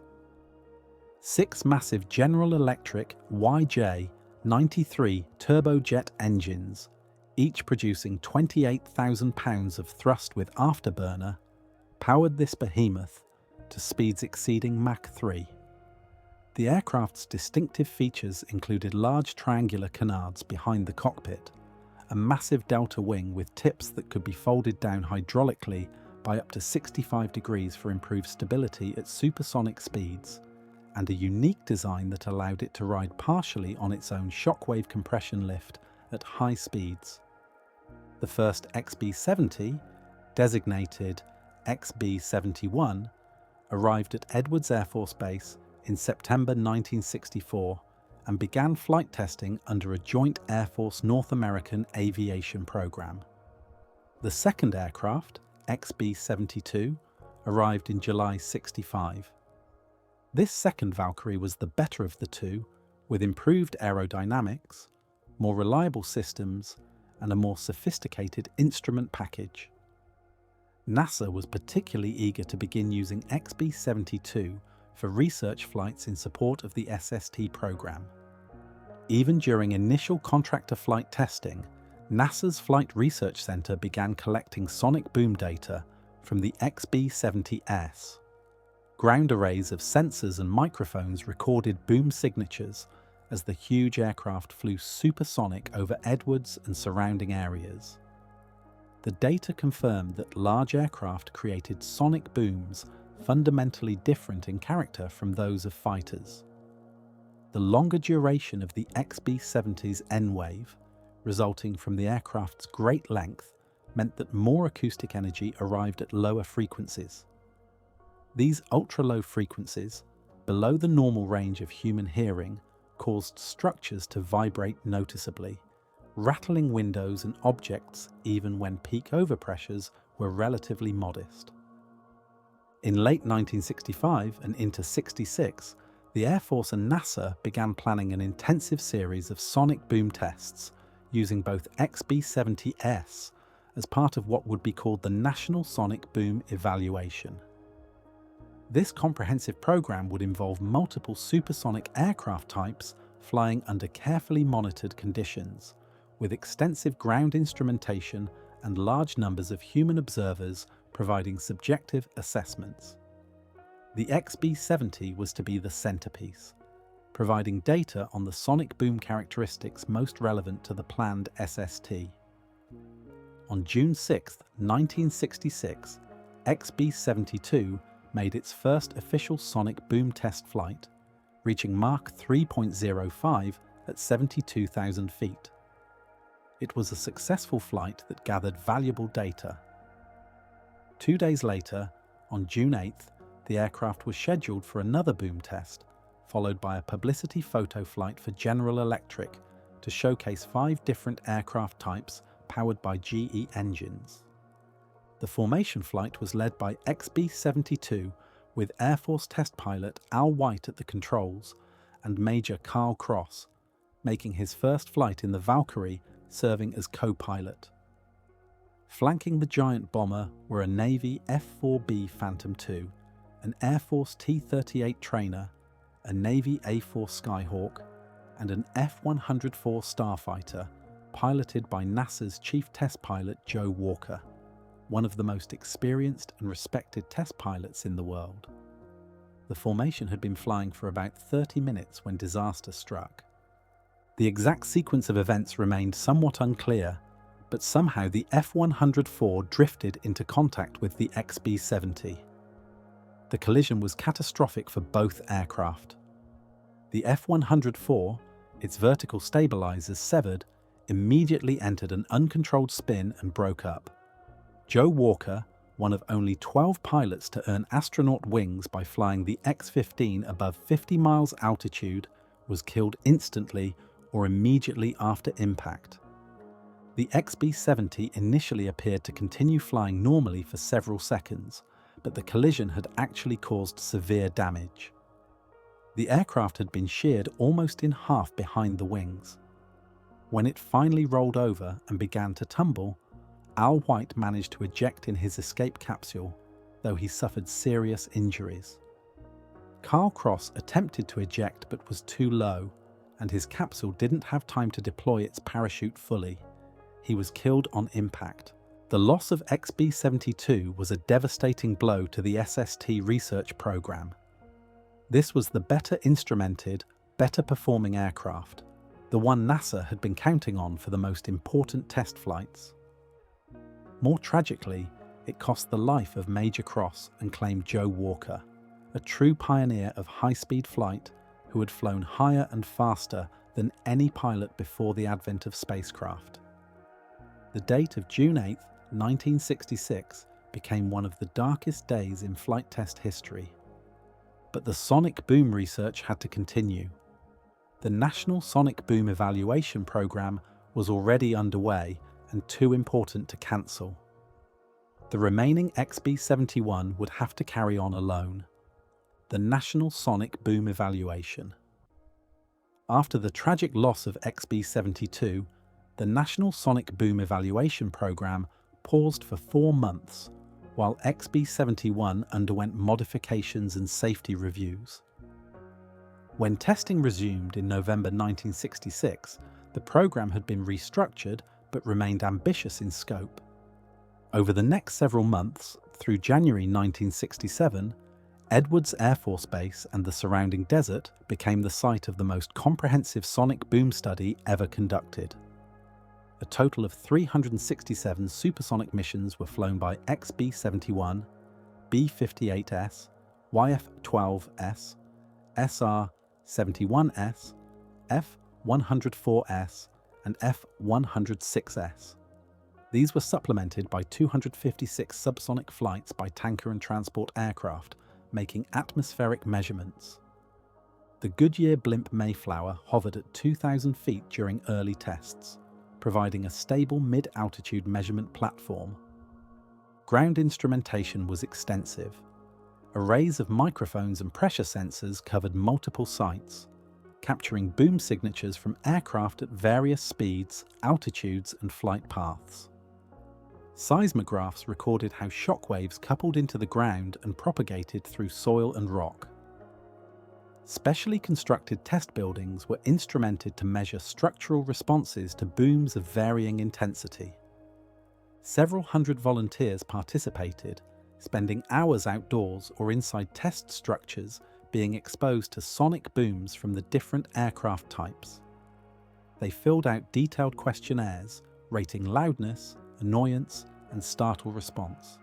Speaker 1: 6 massive General Electric YJ-93 turbojet engines, each producing 28,000 pounds of thrust with afterburner, powered this behemoth to speeds exceeding Mach 3. The aircraft's distinctive features included large triangular canards behind the cockpit, a massive delta wing with tips that could be folded down hydraulically by up to 65 degrees for improved stability at supersonic speeds, and a unique design that allowed it to ride partially on its own shockwave compression lift at high speeds. The first XB-70, designated XB-71, arrived at Edwards Air Force Base in September 1964 and began flight testing under a joint Air Force North American Aviation program. The second aircraft, XB-72, arrived in July 65. This second Valkyrie was the better of the two, with improved aerodynamics, more reliable systems, and a more sophisticated instrument package. NASA was particularly eager to begin using XB-72 for research flights in support of the SST program. Even during initial contractor flight testing, NASA's Flight Research Center began collecting sonic boom data from the XB-70S. Ground arrays of sensors and microphones recorded boom signatures as the huge aircraft flew supersonic over Edwards and surrounding areas. The data confirmed that large aircraft created sonic booms fundamentally different in character from those of fighters. The longer duration of the XB-70's N-wave, resulting from the aircraft's great length, meant that more acoustic energy arrived at lower frequencies. These ultra-low frequencies, below the normal range of human hearing, caused structures to vibrate noticeably, rattling windows and objects even when peak overpressures were relatively modest. In late 1965 and into '66, the Air Force and NASA began planning an intensive series of sonic boom tests using both XB-70S as part of what would be called the National Sonic Boom Evaluation. This comprehensive program would involve multiple supersonic aircraft types flying under carefully monitored conditions, with extensive ground instrumentation and large numbers of human observers providing subjective assessments. The XB-70 was to be the centerpiece, providing data on the sonic boom characteristics most relevant to the planned SST. On June 6, 1966, XB-72 made its first official sonic boom test flight, reaching Mach 3.05 at 72,000 feet. It was a successful flight that gathered valuable data. 2 days later, on June 8th, the aircraft was scheduled for another boom test, followed by a publicity photo flight for General Electric to showcase 5 different aircraft types powered by GE engines. The formation flight was led by XB-72 with Air Force test pilot Al White at the controls and Major Carl Cross, making his first flight in the Valkyrie, serving as co-pilot. Flanking the giant bomber were a Navy F-4B Phantom II, an Air Force T-38 trainer, a Navy A-4 Skyhawk, and an F-104 Starfighter, piloted by NASA's chief test pilot Joe Walker, one of the most experienced and respected test pilots in the world. The formation had been flying for about 30 minutes when disaster struck. The exact sequence of events remained somewhat unclear, but somehow the F-104 drifted into contact with the XB-70. The collision was catastrophic for both aircraft. The F-104, its vertical stabilizers severed, immediately entered an uncontrolled spin and broke up. Joe Walker, one of only 12 pilots to earn astronaut wings by flying the X-15 above 50 miles altitude, was killed instantly or immediately after impact. The XB-70 initially appeared to continue flying normally for several seconds, but the collision had actually caused severe damage. The aircraft had been sheared almost in half behind the wings. When it finally rolled over and began to tumble, Al White managed to eject in his escape capsule, though he suffered serious injuries. Carl Cross attempted to eject but was too low, and his capsule didn't have time to deploy its parachute fully. He was killed on impact. The loss of XB-72 was a devastating blow to the SST research program. This was the better instrumented, better performing aircraft, the one NASA had been counting on for the most important test flights. More tragically, it cost the life of Major Cross and claimed Joe Walker, a true pioneer of high-speed flight who had flown higher and faster than any pilot before the advent of spacecraft. The date of June 8, 1966 became one of the darkest days in flight test history. But the sonic boom research had to continue. The National Sonic Boom Evaluation Program was already underway and too important to cancel. The remaining XB-71 would have to carry on alone. The National Sonic Boom Evaluation. After the tragic loss of XB-72, the National Sonic Boom Evaluation Program paused for 4 months, while XB-71 underwent modifications and safety reviews. When testing resumed in November 1966, the program had been restructured but remained ambitious in scope. Over the next several months, through January 1967, Edwards Air Force Base and the surrounding desert became the site of the most comprehensive sonic boom study ever conducted. A total of 367 supersonic missions were flown by XB-71, B-58S, YF-12S, SR-71S, F-104S, and F-106S. These were supplemented by 256 subsonic flights by tanker and transport aircraft, making atmospheric measurements. The Goodyear blimp Mayflower hovered at 2,000 feet during early tests, providing a stable mid-altitude measurement platform. Ground instrumentation was extensive. Arrays of microphones and pressure sensors covered multiple sites, capturing boom signatures from aircraft at various speeds, altitudes, and flight paths. Seismographs recorded how shock waves coupled into the ground and propagated through soil and rock. Specially constructed test buildings were instrumented to measure structural responses to booms of varying intensity. Several hundred volunteers participated, spending hours outdoors or inside test structures being exposed to sonic booms from the different aircraft types. They filled out detailed questionnaires, rating loudness, annoyance, and startle response.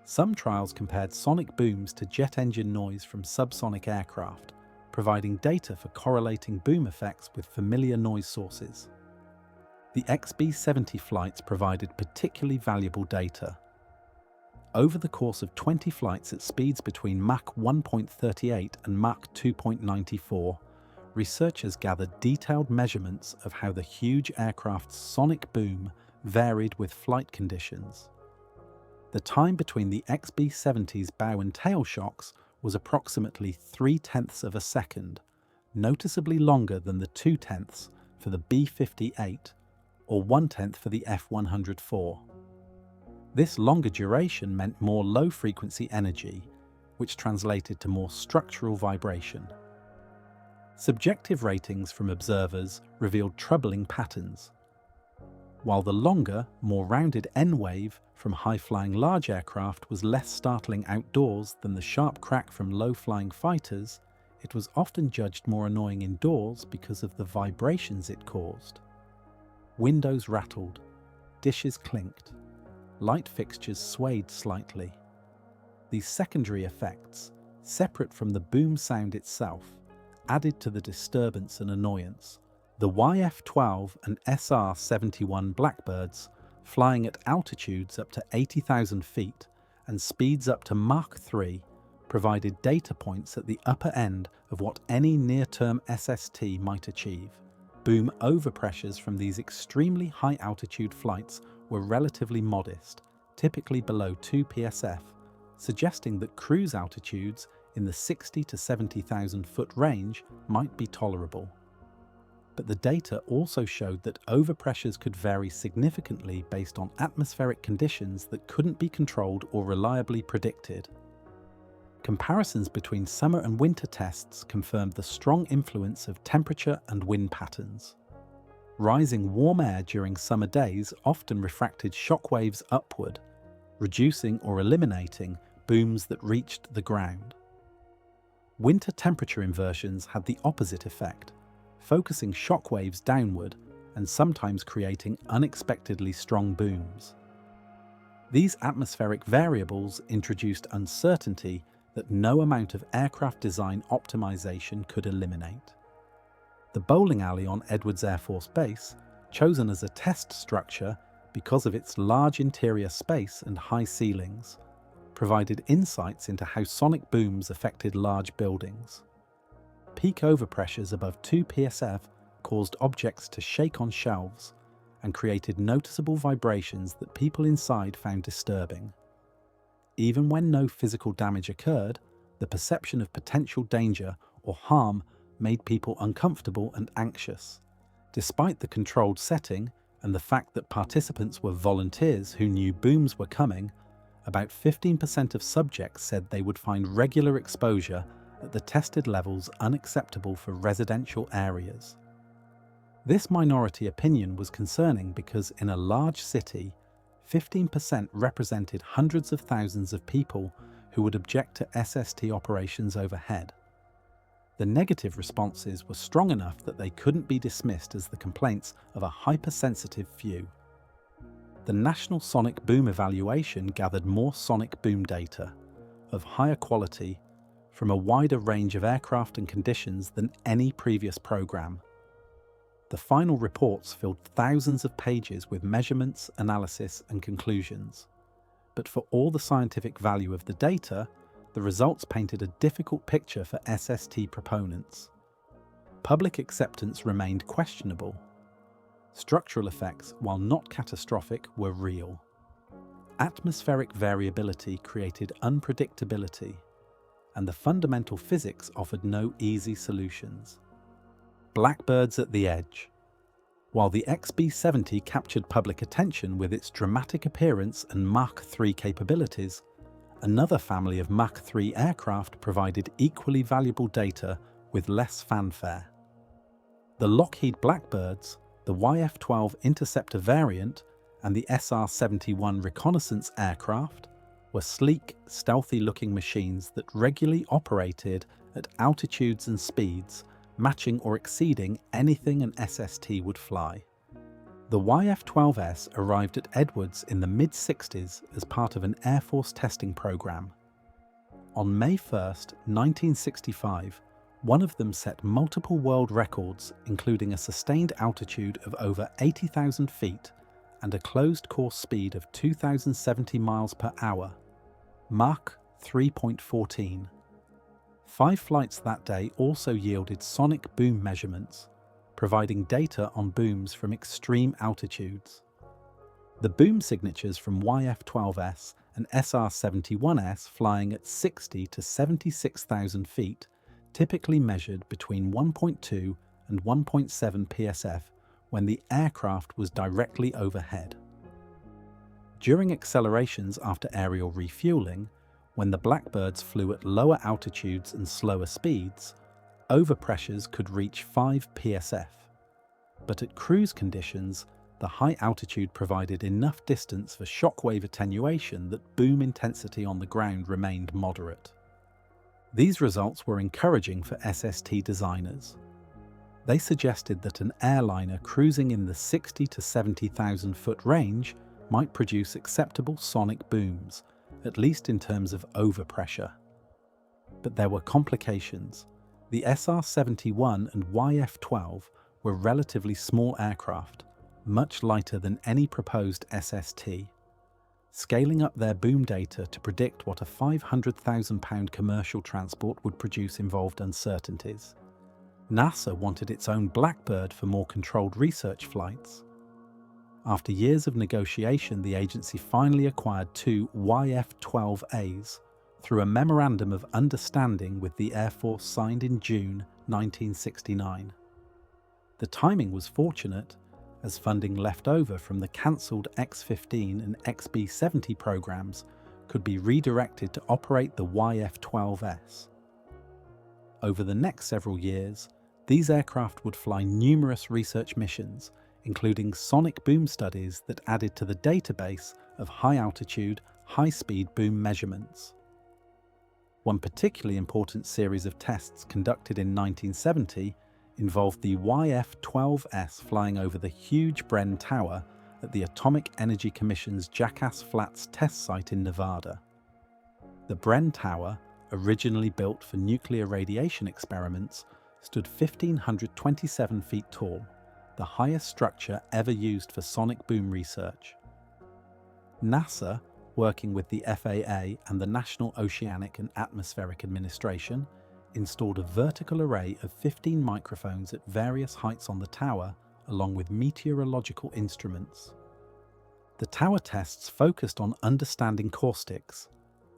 Speaker 1: Some trials compared sonic booms to jet engine noise from subsonic aircraft, providing data for correlating boom effects with familiar noise sources. The XB-70 flights provided particularly valuable data. Over the course of 20 flights at speeds between Mach 1.38 and Mach 2.94, researchers gathered detailed measurements of how the huge aircraft's sonic boom varied with flight conditions. The time between the XB-70's bow and tail shocks was approximately 0.3 of a second, noticeably longer than the 0.2 for the B-58 or 1/10 for the F-104. This longer duration meant more low-frequency energy, which translated to more structural vibration. Subjective ratings from observers revealed troubling patterns. While the longer, more rounded N-wave from high-flying large aircraft was less startling outdoors than the sharp crack from low-flying fighters, it was often judged more annoying indoors because of the vibrations it caused. Windows rattled, dishes clinked, light fixtures swayed slightly. These secondary effects, separate from the boom sound itself, added to the disturbance and annoyance. The YF-12 and SR-71 Blackbirds, flying at altitudes up to 80,000 feet and speeds up to Mach 3, provided data points at the upper end of what any near-term SST might achieve. Boom overpressures from these extremely high-altitude flights were relatively modest, typically below 2 psf, suggesting that cruise altitudes in the 60 to 70,000 foot range might be tolerable. But the data also showed that overpressures could vary significantly based on atmospheric conditions that couldn't be controlled or reliably predicted. Comparisons between summer and winter tests confirmed the strong influence of temperature and wind patterns. Rising warm air during summer days often refracted shock waves upward, reducing or eliminating booms that reached the ground. Winter temperature inversions had the opposite effect, focusing shock waves downward and sometimes creating unexpectedly strong booms. These atmospheric variables introduced uncertainty that no amount of aircraft design optimization could eliminate. The bowling alley on Edwards Air Force Base, chosen as a test structure because of its large interior space and high ceilings, provided insights into how sonic booms affected large buildings. Peak overpressures above 2 psf caused objects to shake on shelves and created noticeable vibrations that people inside found disturbing. Even when no physical damage occurred, the perception of potential danger or harm made people uncomfortable and anxious. Despite the controlled setting and the fact that participants were volunteers who knew booms were coming, about 15% of subjects said they would find regular exposure at the tested levels unacceptable for residential areas. This minority opinion was concerning because in a large city, 15% represented hundreds of thousands of people who would object to SST operations overhead. The negative responses were strong enough that they couldn't be dismissed as the complaints of a hypersensitive few. The National Sonic Boom Evaluation gathered more sonic boom data, of higher quality, from a wider range of aircraft and conditions than any previous program. The final reports filled thousands of pages with measurements, analysis, and conclusions. But for all the scientific value of the data, the results painted a difficult picture for SST proponents. Public acceptance remained questionable. Structural effects, while not catastrophic, were real. Atmospheric variability created unpredictability, and the fundamental physics offered no easy solutions. Blackbirds at the edge. While the XB-70 captured public attention with its dramatic appearance and Mach 3 capabilities, another family of Mach 3 aircraft provided equally valuable data with less fanfare. The Lockheed Blackbirds, the YF-12 Interceptor variant, and the SR-71 reconnaissance aircraft were sleek, stealthy-looking machines that regularly operated at altitudes and speeds matching or exceeding anything an SST would fly. The YF-12S arrived at Edwards in the mid-60s as part of an Air Force testing program. On May 1, 1965, one of them set multiple world records, including a sustained altitude of over 80,000 feet and a closed course speed of 2,070 miles per hour, Mach 3.14. 5 flights that day also yielded sonic boom measurements, providing data on booms from extreme altitudes. The boom signatures from YF-12S and SR-71S flying at 60 to 76,000 feet typically measured between 1.2 and 1.7 psf when the aircraft was directly overhead. During accelerations after aerial refueling, when the Blackbirds flew at lower altitudes and slower speeds, overpressures could reach 5 psf. But at cruise conditions, the high altitude provided enough distance for shockwave attenuation that boom intensity on the ground remained moderate. These results were encouraging for SST designers. They suggested that an airliner cruising in the 60 to 70,000 foot range might produce acceptable sonic booms, at least in terms of overpressure. But there were complications. The SR-71 and YF-12 were relatively small aircraft, much lighter than any proposed SST. Scaling up their boom data to predict what a £500,000 commercial transport would produce involved uncertainties. NASA wanted its own Blackbird for more controlled research flights. After years of negotiation, the agency finally acquired 2 YF-12As through a Memorandum of Understanding with the Air Force signed in June 1969. The timing was fortunate, as funding left over from the cancelled X-15 and XB-70 programs could be redirected to operate the YF-12S. Over the next several years, these aircraft would fly numerous research missions, including sonic boom studies that added to the database of high-altitude, high-speed boom measurements. One particularly important series of tests conducted in 1970 involved the YF-12S flying over the huge Bren Tower at the Atomic Energy Commission's Jackass Flats test site in Nevada. The Bren Tower, originally built for nuclear radiation experiments, stood 1,527 feet tall, the highest structure ever used for sonic boom research. NASA, working with the FAA and the National Oceanic and Atmospheric Administration, installed a vertical array of 15 microphones at various heights on the tower, along with meteorological instruments. The tower tests focused on understanding caustics,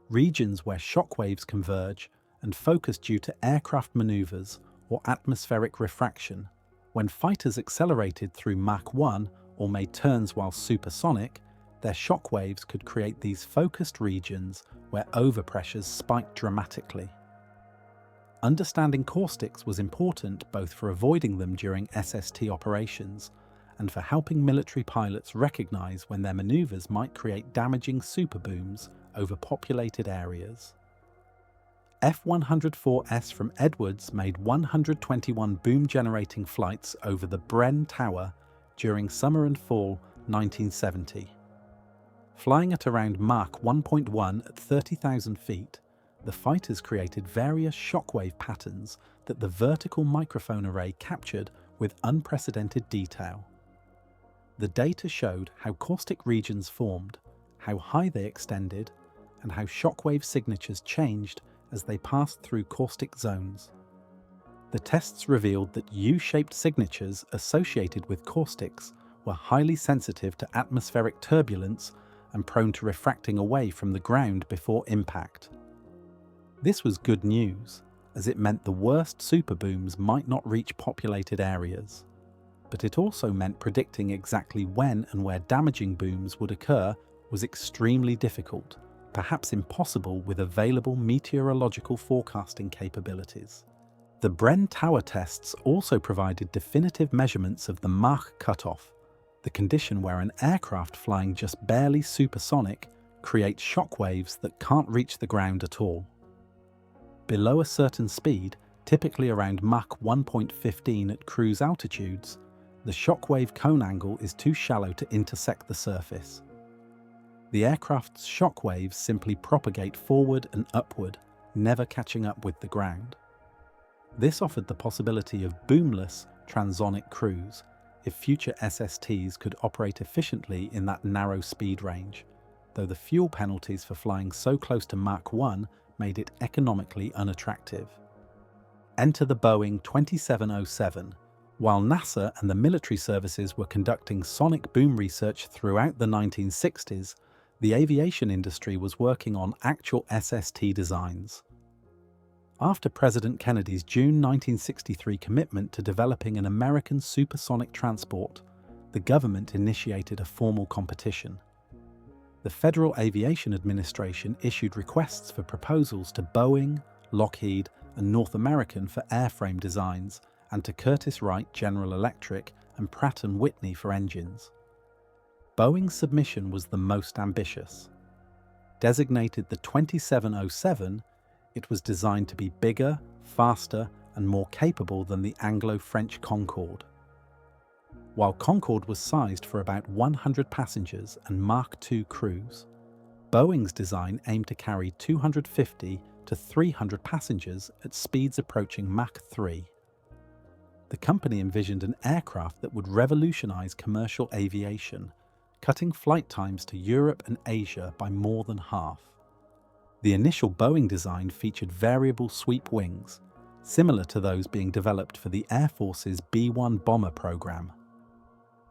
Speaker 1: regions where shock waves converge and focus due to aircraft maneuvers or atmospheric refraction. When fighters accelerated through Mach 1 or made turns while supersonic, their shock waves could create these focused regions where overpressures spiked dramatically. Understanding caustics was important both for avoiding them during SST operations and for helping military pilots recognize when their maneuvers might create damaging superbooms over populated areas. F-104S from Edwards made 121 boom-generating flights over the Bren Tower during summer and fall 1970. Flying at around Mach 1.1 at 30,000 feet, the fighters created various shockwave patterns that the vertical microphone array captured with unprecedented detail. The data showed how caustic regions formed, how high they extended, and how shockwave signatures changed as they passed through caustic zones. The tests revealed that U-shaped signatures associated with caustics were highly sensitive to atmospheric turbulence and prone to refracting away from the ground before impact. This was good news, as it meant the worst superbooms might not reach populated areas. But it also meant predicting exactly when and where damaging booms would occur was extremely difficult, perhaps impossible with available meteorological forecasting capabilities. The Bren Tower tests also provided definitive measurements of the Mach cutoff, the condition where an aircraft flying just barely supersonic creates shockwaves that can't reach the ground at all. Below a certain speed, typically around Mach 1.15 at cruise altitudes, the shockwave cone angle is too shallow to intersect the surface. The aircraft's shockwaves simply propagate forward and upward, never catching up with the ground. This offered the possibility of boomless transonic cruise if future SSTs could operate efficiently in that narrow speed range, though the fuel penalties for flying so close to Mach 1 made it economically unattractive. Enter the Boeing 2707. While NASA and the military services were conducting sonic boom research throughout the 1960s, the aviation industry was working on actual SST designs. After President Kennedy's June 1963 commitment to developing an American supersonic transport, the government initiated a formal competition. The Federal Aviation Administration issued requests for proposals to Boeing, Lockheed, and North American for airframe designs, and to Curtiss-Wright General Electric and Pratt & Whitney for engines. Boeing's submission was the most ambitious. Designated the 2707, it was designed to be bigger, faster, and more capable than the Anglo-French Concorde. While Concorde was sized for about 100 passengers and Mach 2 cruise, Boeing's design aimed to carry 250 to 300 passengers at speeds approaching Mach 3. The company envisioned an aircraft that would revolutionize commercial aviation, cutting flight times to Europe and Asia by more than half. The initial Boeing design featured variable sweep wings, similar to those being developed for the Air Force's B-1 bomber program.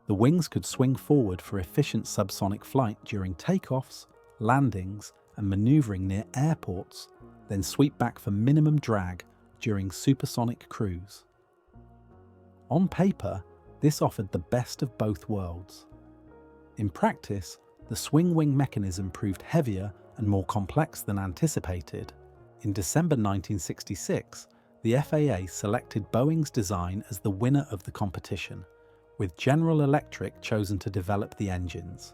Speaker 1: The wings could swing forward for efficient subsonic flight during takeoffs, landings, and maneuvering near airports, then sweep back for minimum drag during supersonic cruise. On paper, this offered the best of both worlds. In practice, the swing wing mechanism proved heavier and more complex than anticipated. In December 1966, the FAA selected Boeing's design as the winner of the competition, with General Electric chosen to develop the engines.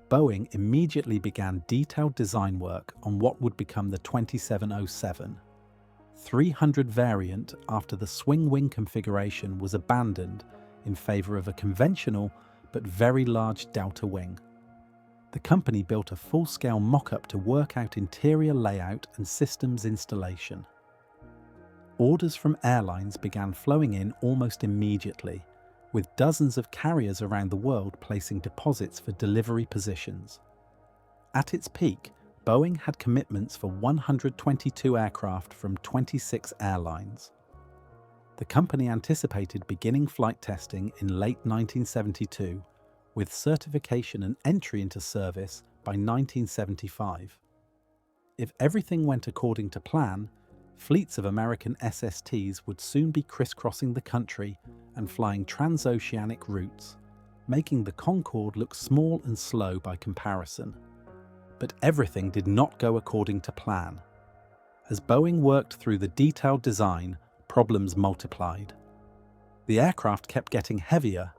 Speaker 1: Boeing immediately began detailed design work on what would become the 2707. 300 variant after the swing wing configuration was abandoned in favor of a conventional but very large delta wing. The company built a full-scale mock-up to work out interior layout and systems installation. Orders from airlines began flowing in almost immediately, with dozens of carriers around the world placing deposits for delivery positions. At its peak, Boeing had commitments for 122 aircraft from 26 airlines. The company anticipated beginning flight testing in late 1972, with certification and entry into service by 1975. If everything went according to plan, fleets of American SSTs would soon be crisscrossing the country and flying transoceanic routes, making the Concorde look small and slow by comparison. But everything did not go according to plan. As Boeing worked through the detailed design, problems multiplied. The aircraft kept getting heavier,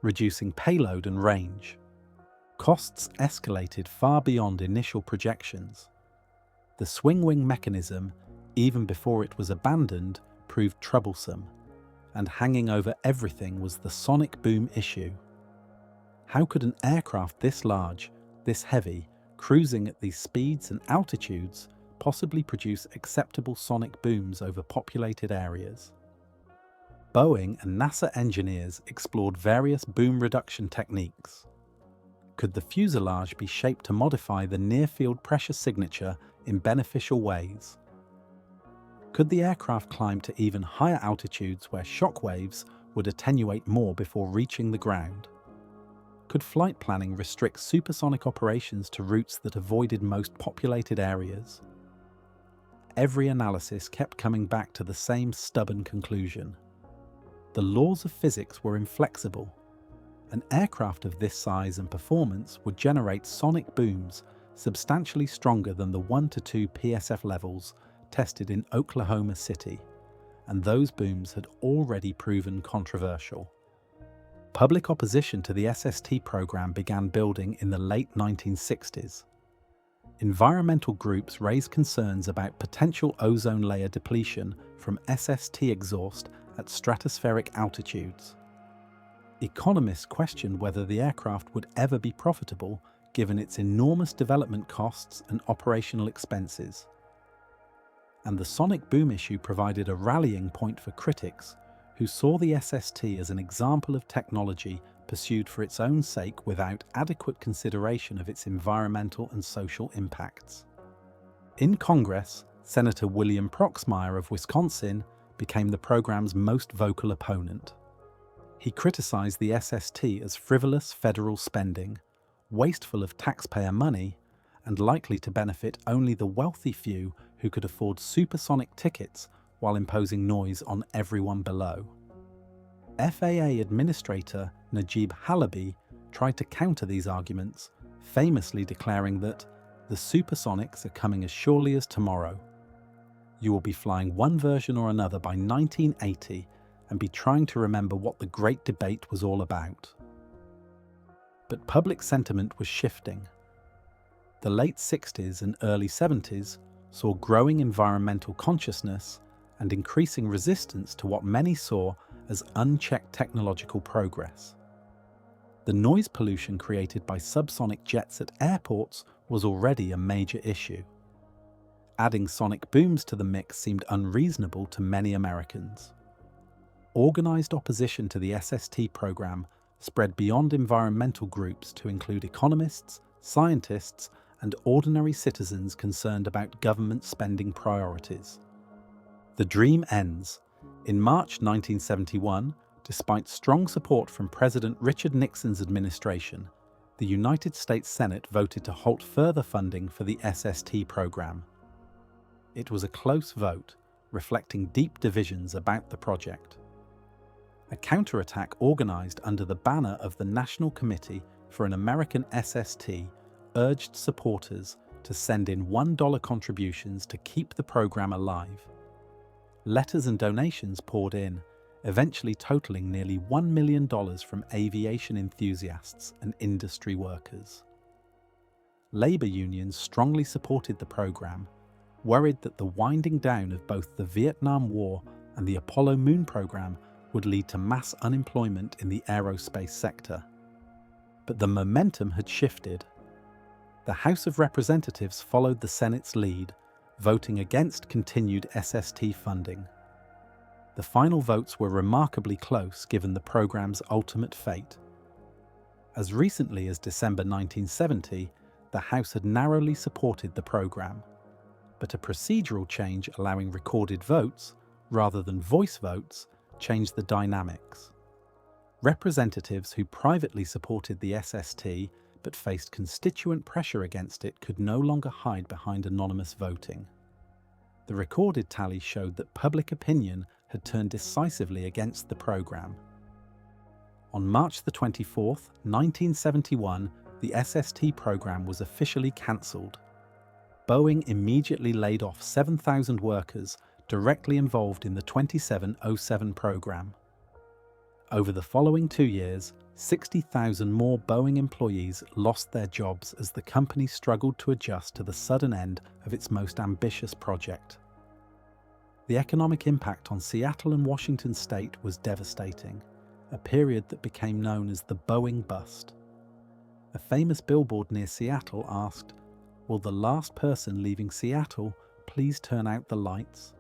Speaker 1: reducing payload and range. Costs escalated far beyond initial projections. The swing wing mechanism, even before it was abandoned, proved troublesome, and hanging over everything was the sonic boom issue. How could an aircraft this large, this heavy, cruising at these speeds and altitudes possibly produce acceptable sonic booms over populated areas? Boeing and NASA engineers explored various boom reduction techniques. Could the fuselage be shaped to modify the near-field pressure signature in beneficial ways? Could the aircraft climb to even higher altitudes where shock waves would attenuate more before reaching the ground? Could flight planning restrict supersonic operations to routes that avoided most populated areas? Every analysis kept coming back to the same stubborn conclusion. The laws of physics were inflexible. An aircraft of this size and performance would generate sonic booms substantially stronger than the 1 to 2 PSF levels tested in Oklahoma City, and those booms had already proven controversial. Public opposition to the SST program began building in the late 1960s. Environmental groups raised concerns about potential ozone layer depletion from SST exhaust at stratospheric altitudes. Economists questioned whether the aircraft would ever be profitable given its enormous development costs and operational expenses. And the sonic boom issue provided a rallying point for critics who saw the SST as an example of technology pursued for its own sake without adequate consideration of its environmental and social impacts. In Congress, Senator William Proxmire of Wisconsin became the program's most vocal opponent. He criticized the SST as frivolous federal spending, wasteful of taxpayer money, and likely to benefit only the wealthy few who could afford supersonic tickets while imposing noise on everyone below. FAA Administrator Najib Halabi tried to counter these arguments, famously declaring that the supersonics are coming as surely as tomorrow. You will be flying one version or another by 1980 and be trying to remember what the great debate was all about. But public sentiment was shifting. The late 60s and early 70s saw growing environmental consciousness and increasing resistance to what many saw as unchecked technological progress. The noise pollution created by subsonic jets at airports was already a major issue. Adding sonic booms to the mix seemed unreasonable to many Americans. Organized opposition to the SST program spread beyond environmental groups to include economists, scientists, and ordinary citizens concerned about government spending priorities. The dream ends. In March 1971, despite strong support from President Richard Nixon's administration, the United States Senate voted to halt further funding for the SST program. It was a close vote, reflecting deep divisions about the project. A counterattack organized under the banner of the National Committee for an American SST urged supporters to send in $1 contributions to keep the program alive. Letters and donations poured in, eventually totaling nearly $1 million from aviation enthusiasts and industry workers. Labor unions strongly supported the program, worried that the winding down of both the Vietnam War and the Apollo Moon program would lead to mass unemployment in the aerospace sector. But the momentum had shifted. The House of Representatives followed the Senate's lead, voting against continued SST funding. The final votes were remarkably close given the program's ultimate fate. As recently as December 1970, the House had narrowly supported the program, but a procedural change allowing recorded votes, rather than voice votes, changed the dynamics. Representatives who privately supported the SST but faced constituent pressure against it could no longer hide behind anonymous voting. The recorded tally showed that public opinion had turned decisively against the program. On March 24, 1971, the SST program was officially cancelled. Boeing immediately laid off 7,000 workers directly involved in the 2707 program. Over the following 2 years, 60,000 more Boeing employees lost their jobs as the company struggled to adjust to the sudden end of its most ambitious project. The economic impact on Seattle and Washington state was devastating, a period that became known as the Boeing bust. A famous billboard near Seattle asked, "Will the last person leaving Seattle please turn out the lights?"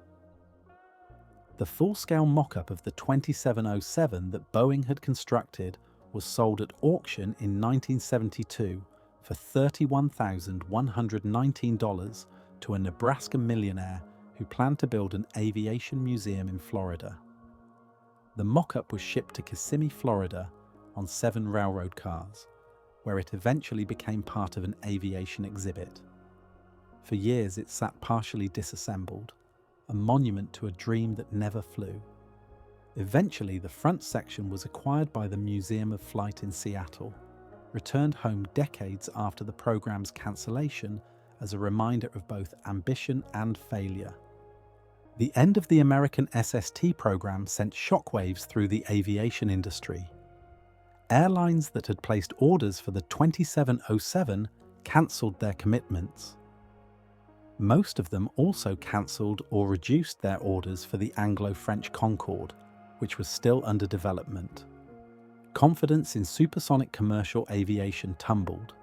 Speaker 1: The full-scale mock-up of the 2707 that Boeing had constructed was sold at auction in 1972 for $31,119 to a Nebraska millionaire who planned to build an aviation museum in Florida. The mock-up was shipped to Kissimmee, Florida on 7 railroad cars, where it eventually became part of an aviation exhibit. For years it sat partially disassembled, a monument to a dream that never flew. Eventually, the front section was acquired by the Museum of Flight in Seattle, returned home decades after the program's cancellation as a reminder of both ambition and failure. The end of the American SST program sent shockwaves through the aviation industry. Airlines that had placed orders for the 2707 cancelled their commitments. Most of them also cancelled or reduced their orders for the Anglo-French Concorde, which was still under development. Confidence in supersonic commercial aviation tumbled.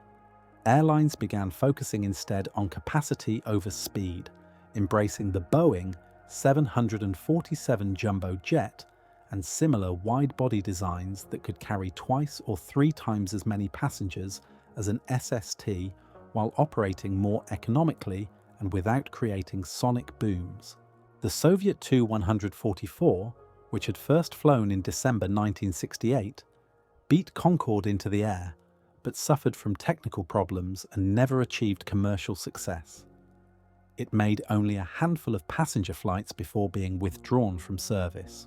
Speaker 1: Airlines began focusing instead on capacity over speed, embracing the Boeing 747 jumbo jet and similar wide-body designs that could carry twice or 3 times as many passengers as an SST while operating more economically and without creating sonic booms. The Soviet Tu-144, which had first flown in December 1968, beat Concorde into the air, but suffered from technical problems and never achieved commercial success. It made only a handful of passenger flights before being withdrawn from service.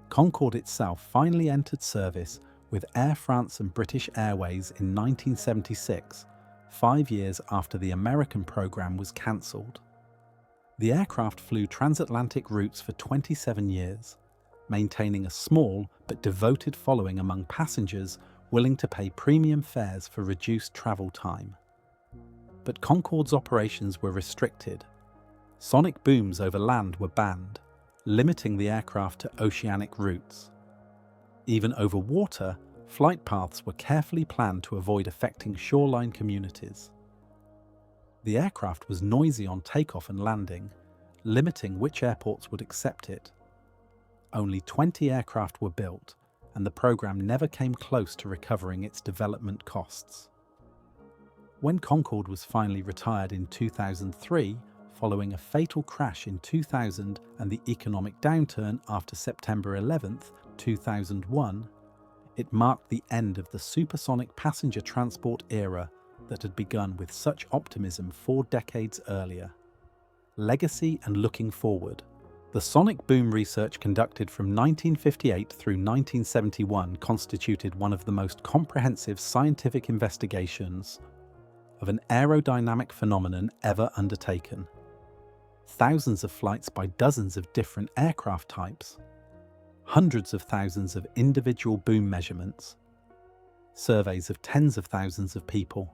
Speaker 1: Concorde itself finally entered service with Air France and British Airways in 1976, 5 years after the American program was cancelled. The aircraft flew transatlantic routes for 27 years, maintaining a small but devoted following among passengers willing to pay premium fares for reduced travel time. But Concorde's operations were restricted. Sonic booms over land were banned, limiting the aircraft to oceanic routes. Even over water, flight paths were carefully planned to avoid affecting shoreline communities. The aircraft was noisy on takeoff and landing, limiting which airports would accept it. Only 20 aircraft were built, and the program never came close to recovering its development costs. When Concorde was finally retired in 2003, following a fatal crash in 2000 and the economic downturn after September 11, 2001, it marked the end of the supersonic passenger transport era that had begun with such optimism 4 decades earlier. Legacy and looking forward. The sonic boom research conducted from 1958 through 1971 constituted one of the most comprehensive scientific investigations of an aerodynamic phenomenon ever undertaken. Thousands of flights by dozens of different aircraft types, hundreds of thousands of individual boom measurements, surveys of tens of thousands of people,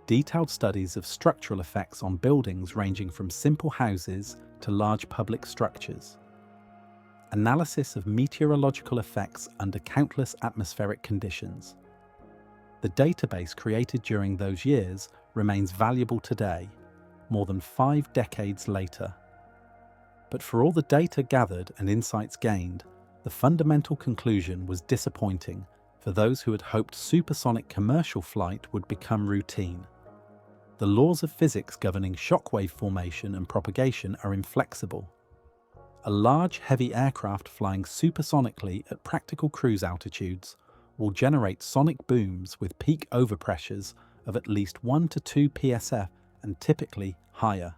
Speaker 1: detailed studies of structural effects on buildings ranging from simple houses to large public structures, analysis of meteorological effects under countless atmospheric conditions. The database created during those years remains valuable today, more than 5 decades later. But for all the data gathered and insights gained, the fundamental conclusion was disappointing for those who had hoped supersonic commercial flight would become routine. The laws of physics governing shockwave formation and propagation are inflexible. A large, heavy aircraft flying supersonically at practical cruise altitudes will generate sonic booms with peak overpressures of at least 1 to 2 psf and typically higher.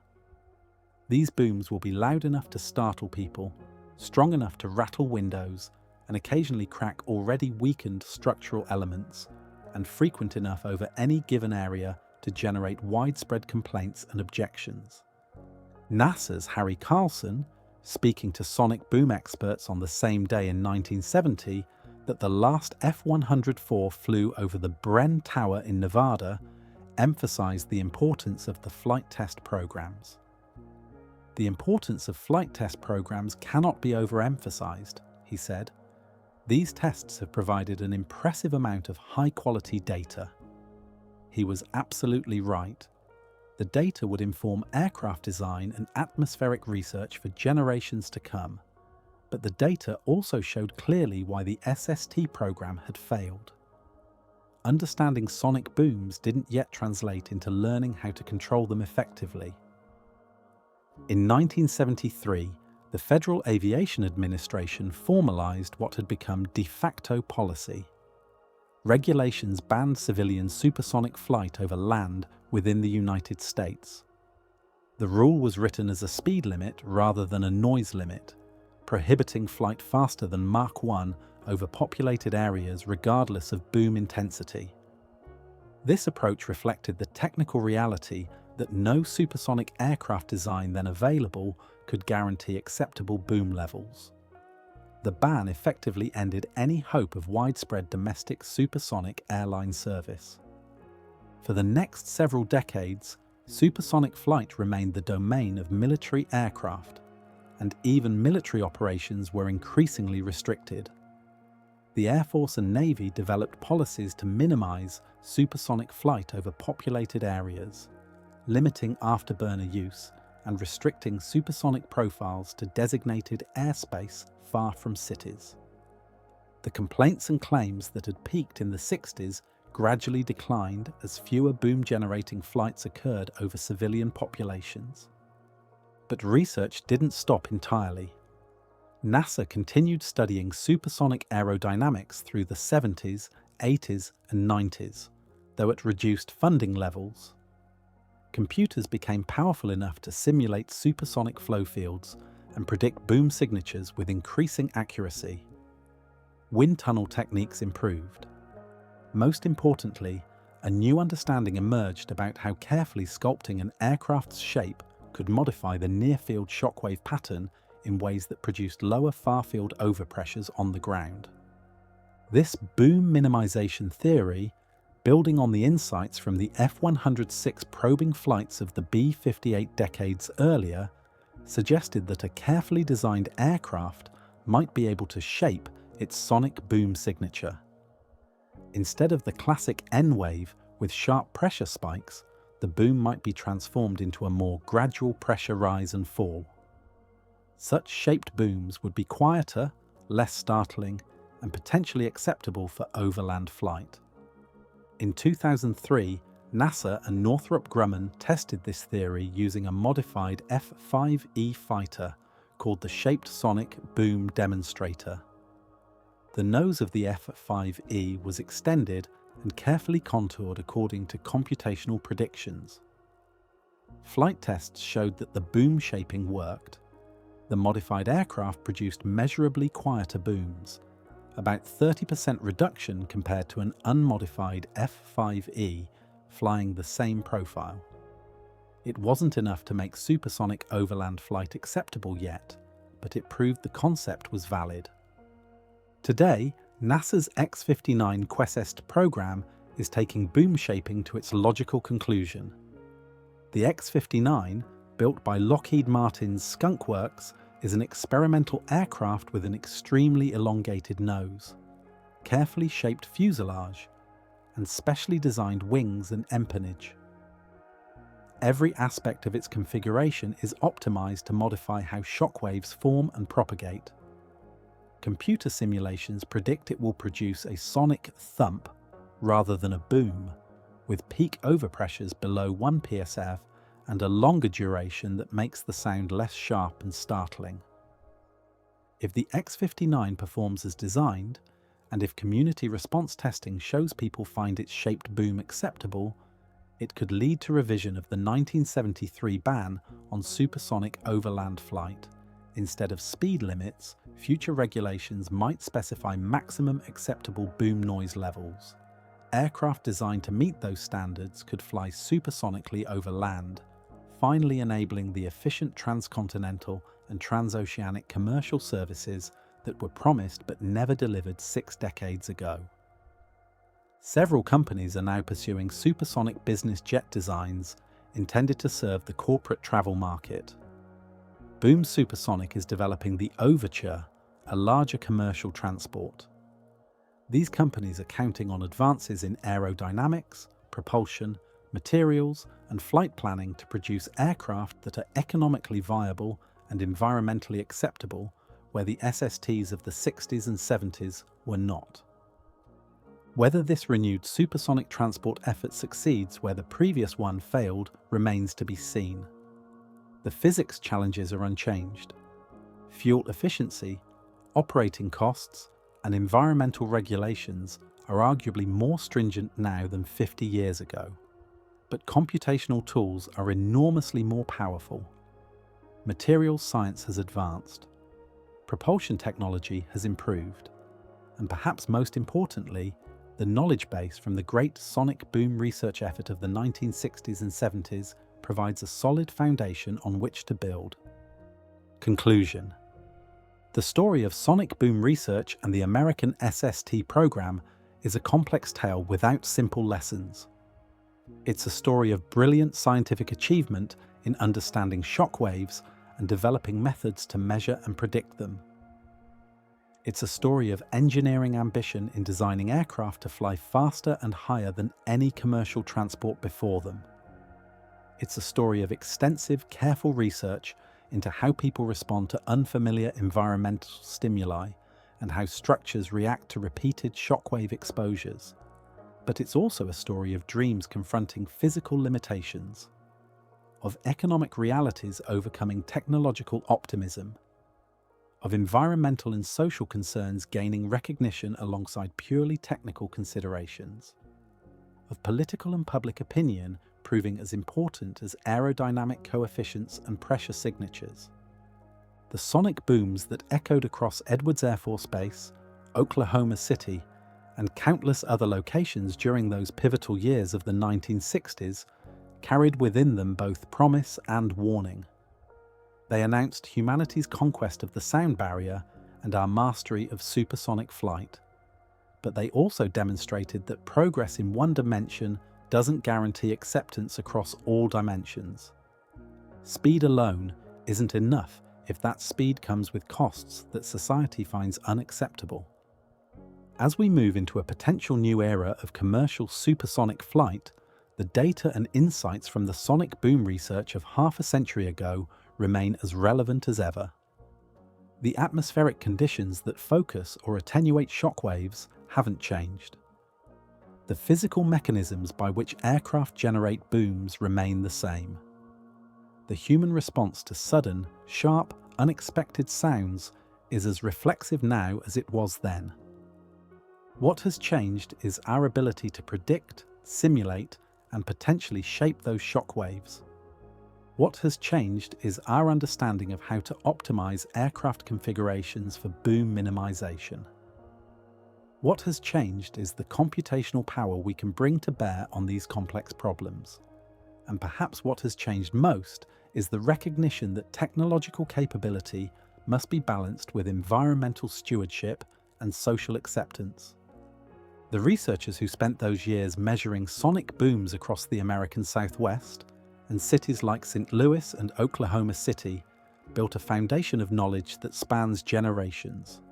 Speaker 1: These booms will be loud enough to startle people, strong enough to rattle windows, and occasionally crack already weakened structural elements, and frequent enough over any given area to generate widespread complaints and objections. NASA's Harry Carlson, speaking to sonic boom experts on the same day in 1970 that the last F-104 flew over the Bren Tower in Nevada, emphasized the importance of the flight test programs. "The importance of flight test programs cannot be overemphasized," he said. "These tests have provided an impressive amount of high-quality data." He was absolutely right. The data would inform aircraft design and atmospheric research for generations to come. But the data also showed clearly why the SST program had failed. Understanding sonic booms didn't yet translate into learning how to control them effectively. In 1973, the Federal Aviation Administration formalized what had become de facto policy. Regulations banned civilian supersonic flight over land within the United States. The rule was written as a speed limit rather than a noise limit, prohibiting flight faster than Mach 1 over populated areas regardless of boom intensity. This approach reflected the technical reality that no supersonic aircraft design then available could guarantee acceptable boom levels. The ban effectively ended any hope of widespread domestic supersonic airline service. For the next several decades, supersonic flight remained the domain of military aircraft, and even military operations were increasingly restricted. The Air Force and Navy developed policies to minimize supersonic flight over populated areas, limiting afterburner use and restricting supersonic profiles to designated airspace far from cities. The complaints and claims that had peaked in the 60s gradually declined as fewer boom-generating flights occurred over civilian populations. But research didn't stop entirely. NASA continued studying supersonic aerodynamics through the 70s, 80s, and 90s, though at reduced funding levels. Computers became powerful enough to simulate supersonic flow fields and predict boom signatures with increasing accuracy. Wind tunnel techniques improved. Most importantly, a new understanding emerged about how carefully sculpting an aircraft's shape could modify the near-field shockwave pattern in ways that produced lower far-field overpressures on the ground. This boom minimization theory, building on the insights from the F-106 probing flights of the B-58 decades earlier, suggested that a carefully designed aircraft might be able to shape its sonic boom signature. Instead of the classic N-wave with sharp pressure spikes, the boom might be transformed into a more gradual pressure rise and fall. Such shaped booms would be quieter, less startling, and potentially acceptable for overland flight. In 2003, NASA and Northrop Grumman tested this theory using a modified F-5E fighter called the Shaped Sonic Boom Demonstrator. The nose of the F-5E was extended and carefully contoured according to computational predictions. Flight tests showed that the boom shaping worked. The modified aircraft produced measurably quieter booms, about 30% reduction compared to an unmodified F-5E flying the same profile. It wasn't enough to make supersonic overland flight acceptable yet, but it proved the concept was valid. Today, NASA's X-59 Quesest program is taking boom shaping to its logical conclusion. The X-59, built by Lockheed Martin's Skunk Works, is an experimental aircraft with an extremely elongated nose, carefully shaped fuselage, and specially designed wings and empennage. Every aspect of its configuration is optimized to modify how shockwaves form and propagate. Computer simulations predict it will produce a sonic thump rather than a boom, with peak overpressures below 1 psf and a longer duration that makes the sound less sharp and startling. If the X-59 performs as designed, and if community response testing shows people find its shaped boom acceptable, it could lead to revision of the 1973 ban on supersonic overland flight. Instead of speed limits, future regulations might specify maximum acceptable boom noise levels. aircraft designed to meet those standards could fly supersonically over land, finally enabling the efficient transcontinental and transoceanic commercial services that were promised but never delivered 6 decades ago. Several companies are now pursuing supersonic business jet designs intended to serve the corporate travel market. Boom Supersonic is developing the Overture, a larger commercial transport. These companies are counting on advances in aerodynamics, propulsion, materials, and flight planning to produce aircraft that are economically viable and environmentally acceptable, where the SSTs of the 60s and 70s were not. Whether this renewed supersonic transport effort succeeds where the previous one failed remains to be seen. The physics challenges are unchanged. Fuel efficiency, operating costs, and environmental regulations are arguably more stringent now than 50 years ago. But computational tools are enormously more powerful. Materials science has advanced. Propulsion technology has improved. And perhaps most importantly, the knowledge base from the great sonic boom research effort of the 1960s and 70s provides a solid foundation on which to build. Conclusion. The story of sonic boom research and the American SST program is a complex tale without simple lessons. It's a story of brilliant scientific achievement in understanding shock waves and developing methods to measure and predict them. It's a story of engineering ambition in designing aircraft to fly faster and higher than any commercial transport before them. It's a story of extensive, careful research into how people respond to unfamiliar environmental stimuli and how structures react to repeated shockwave exposures. But it's also a story of dreams confronting physical limitations, of economic realities overcoming technological optimism, of environmental and social concerns gaining recognition alongside purely technical considerations, of political and public opinion proving as important as aerodynamic coefficients and pressure signatures. The sonic booms that echoed across Edwards Air Force Base, Oklahoma City, and countless other locations during those pivotal years of the 1960s carried within them both promise and warning. They announced humanity's conquest of the sound barrier and our mastery of supersonic flight. But they also demonstrated that progress in one dimension doesn't guarantee acceptance across all dimensions. Speed alone isn't enough if that speed comes with costs that society finds unacceptable. As we move into a potential new era of commercial supersonic flight, the data and insights from the sonic boom research of half a century ago remain as relevant as ever. The atmospheric conditions that focus or attenuate shockwaves haven't changed. The physical mechanisms by which aircraft generate booms remain the same. The human response to sudden, sharp, unexpected sounds is as reflexive now as it was then. What has changed is our ability to predict, simulate, and potentially shape those shockwaves. What has changed is our understanding of how to optimize aircraft configurations for boom minimization. What has changed is the computational power we can bring to bear on these complex problems. And perhaps what has changed most is the recognition that technological capability must be balanced with environmental stewardship and social acceptance. The researchers who spent those years measuring sonic booms across the American Southwest and cities like St. Louis and Oklahoma City built a foundation of knowledge that spans generations.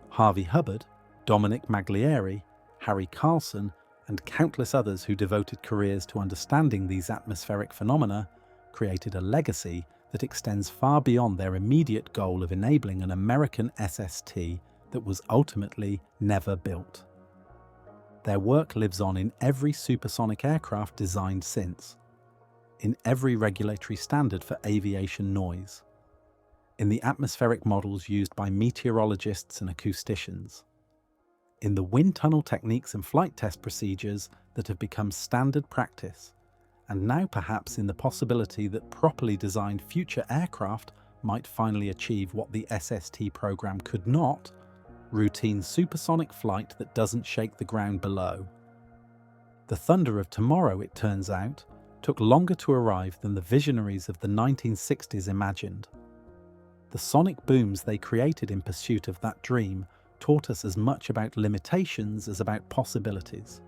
Speaker 1: Harvey Hubbard, Dominic Maglieri, Harry Carlson, and countless others who devoted careers to understanding these atmospheric phenomena created a legacy that extends far beyond their immediate goal of enabling an American SST that was ultimately never built. Their work lives on in every supersonic aircraft designed since, in every regulatory standard for aviation noise, in the atmospheric models used by meteorologists and acousticians, in the wind tunnel techniques and flight test procedures that have become standard practice, and now perhaps in the possibility that properly designed future aircraft might finally achieve what the SST program could not: routine supersonic flight that doesn't shake the ground below. The thunder of tomorrow, it turns out, took longer to arrive than the visionaries of the 1960s imagined. The sonic booms they created in pursuit of that dream taught us as much about limitations as about possibilities.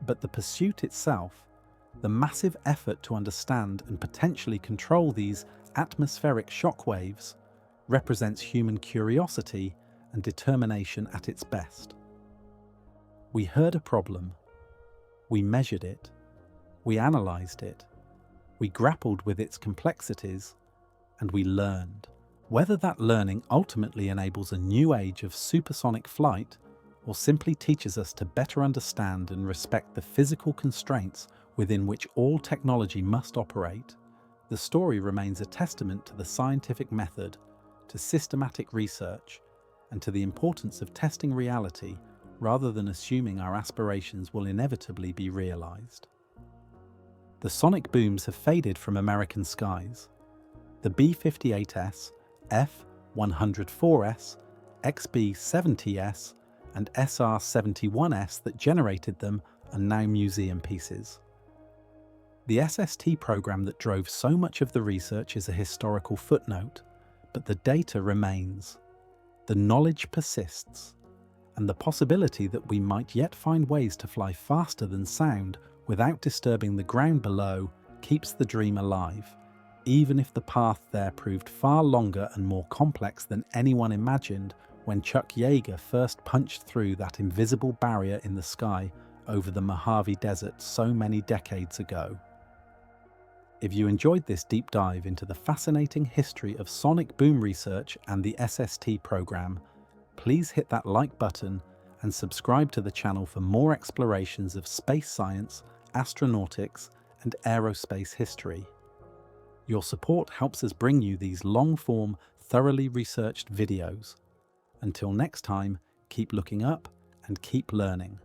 Speaker 1: But the pursuit itself, the massive effort to understand and potentially control these atmospheric shockwaves, represents human curiosity and determination at its best. We heard a problem. We measured it. We analysed it. We grappled with its complexities, and we learned. Whether that learning ultimately enables a new age of supersonic flight or simply teaches us to better understand and respect the physical constraints within which all technology must operate, the story remains a testament to the scientific method, to systematic research, and to the importance of testing reality rather than assuming our aspirations will inevitably be realized. The sonic booms have faded from American skies. The B-58S, F-104S, XB-70S, and SR-71S that generated them are now museum pieces. The SST program that drove so much of the research is a historical footnote, but the data remains. The knowledge persists, and the possibility that we might yet find ways to fly faster than sound without disturbing the ground below keeps the dream alive, even if the path there proved far longer and more complex than anyone imagined when Chuck Yeager first punched through that invisible barrier in the sky over the Mojave Desert so many decades ago. If you enjoyed this deep dive into the fascinating history of sonic boom research and the SST program, please hit that like button and subscribe to the channel for more explorations of space science, astronautics, and aerospace history. Your support helps us bring you these long-form, thoroughly researched videos. Until next time, keep looking up and keep learning.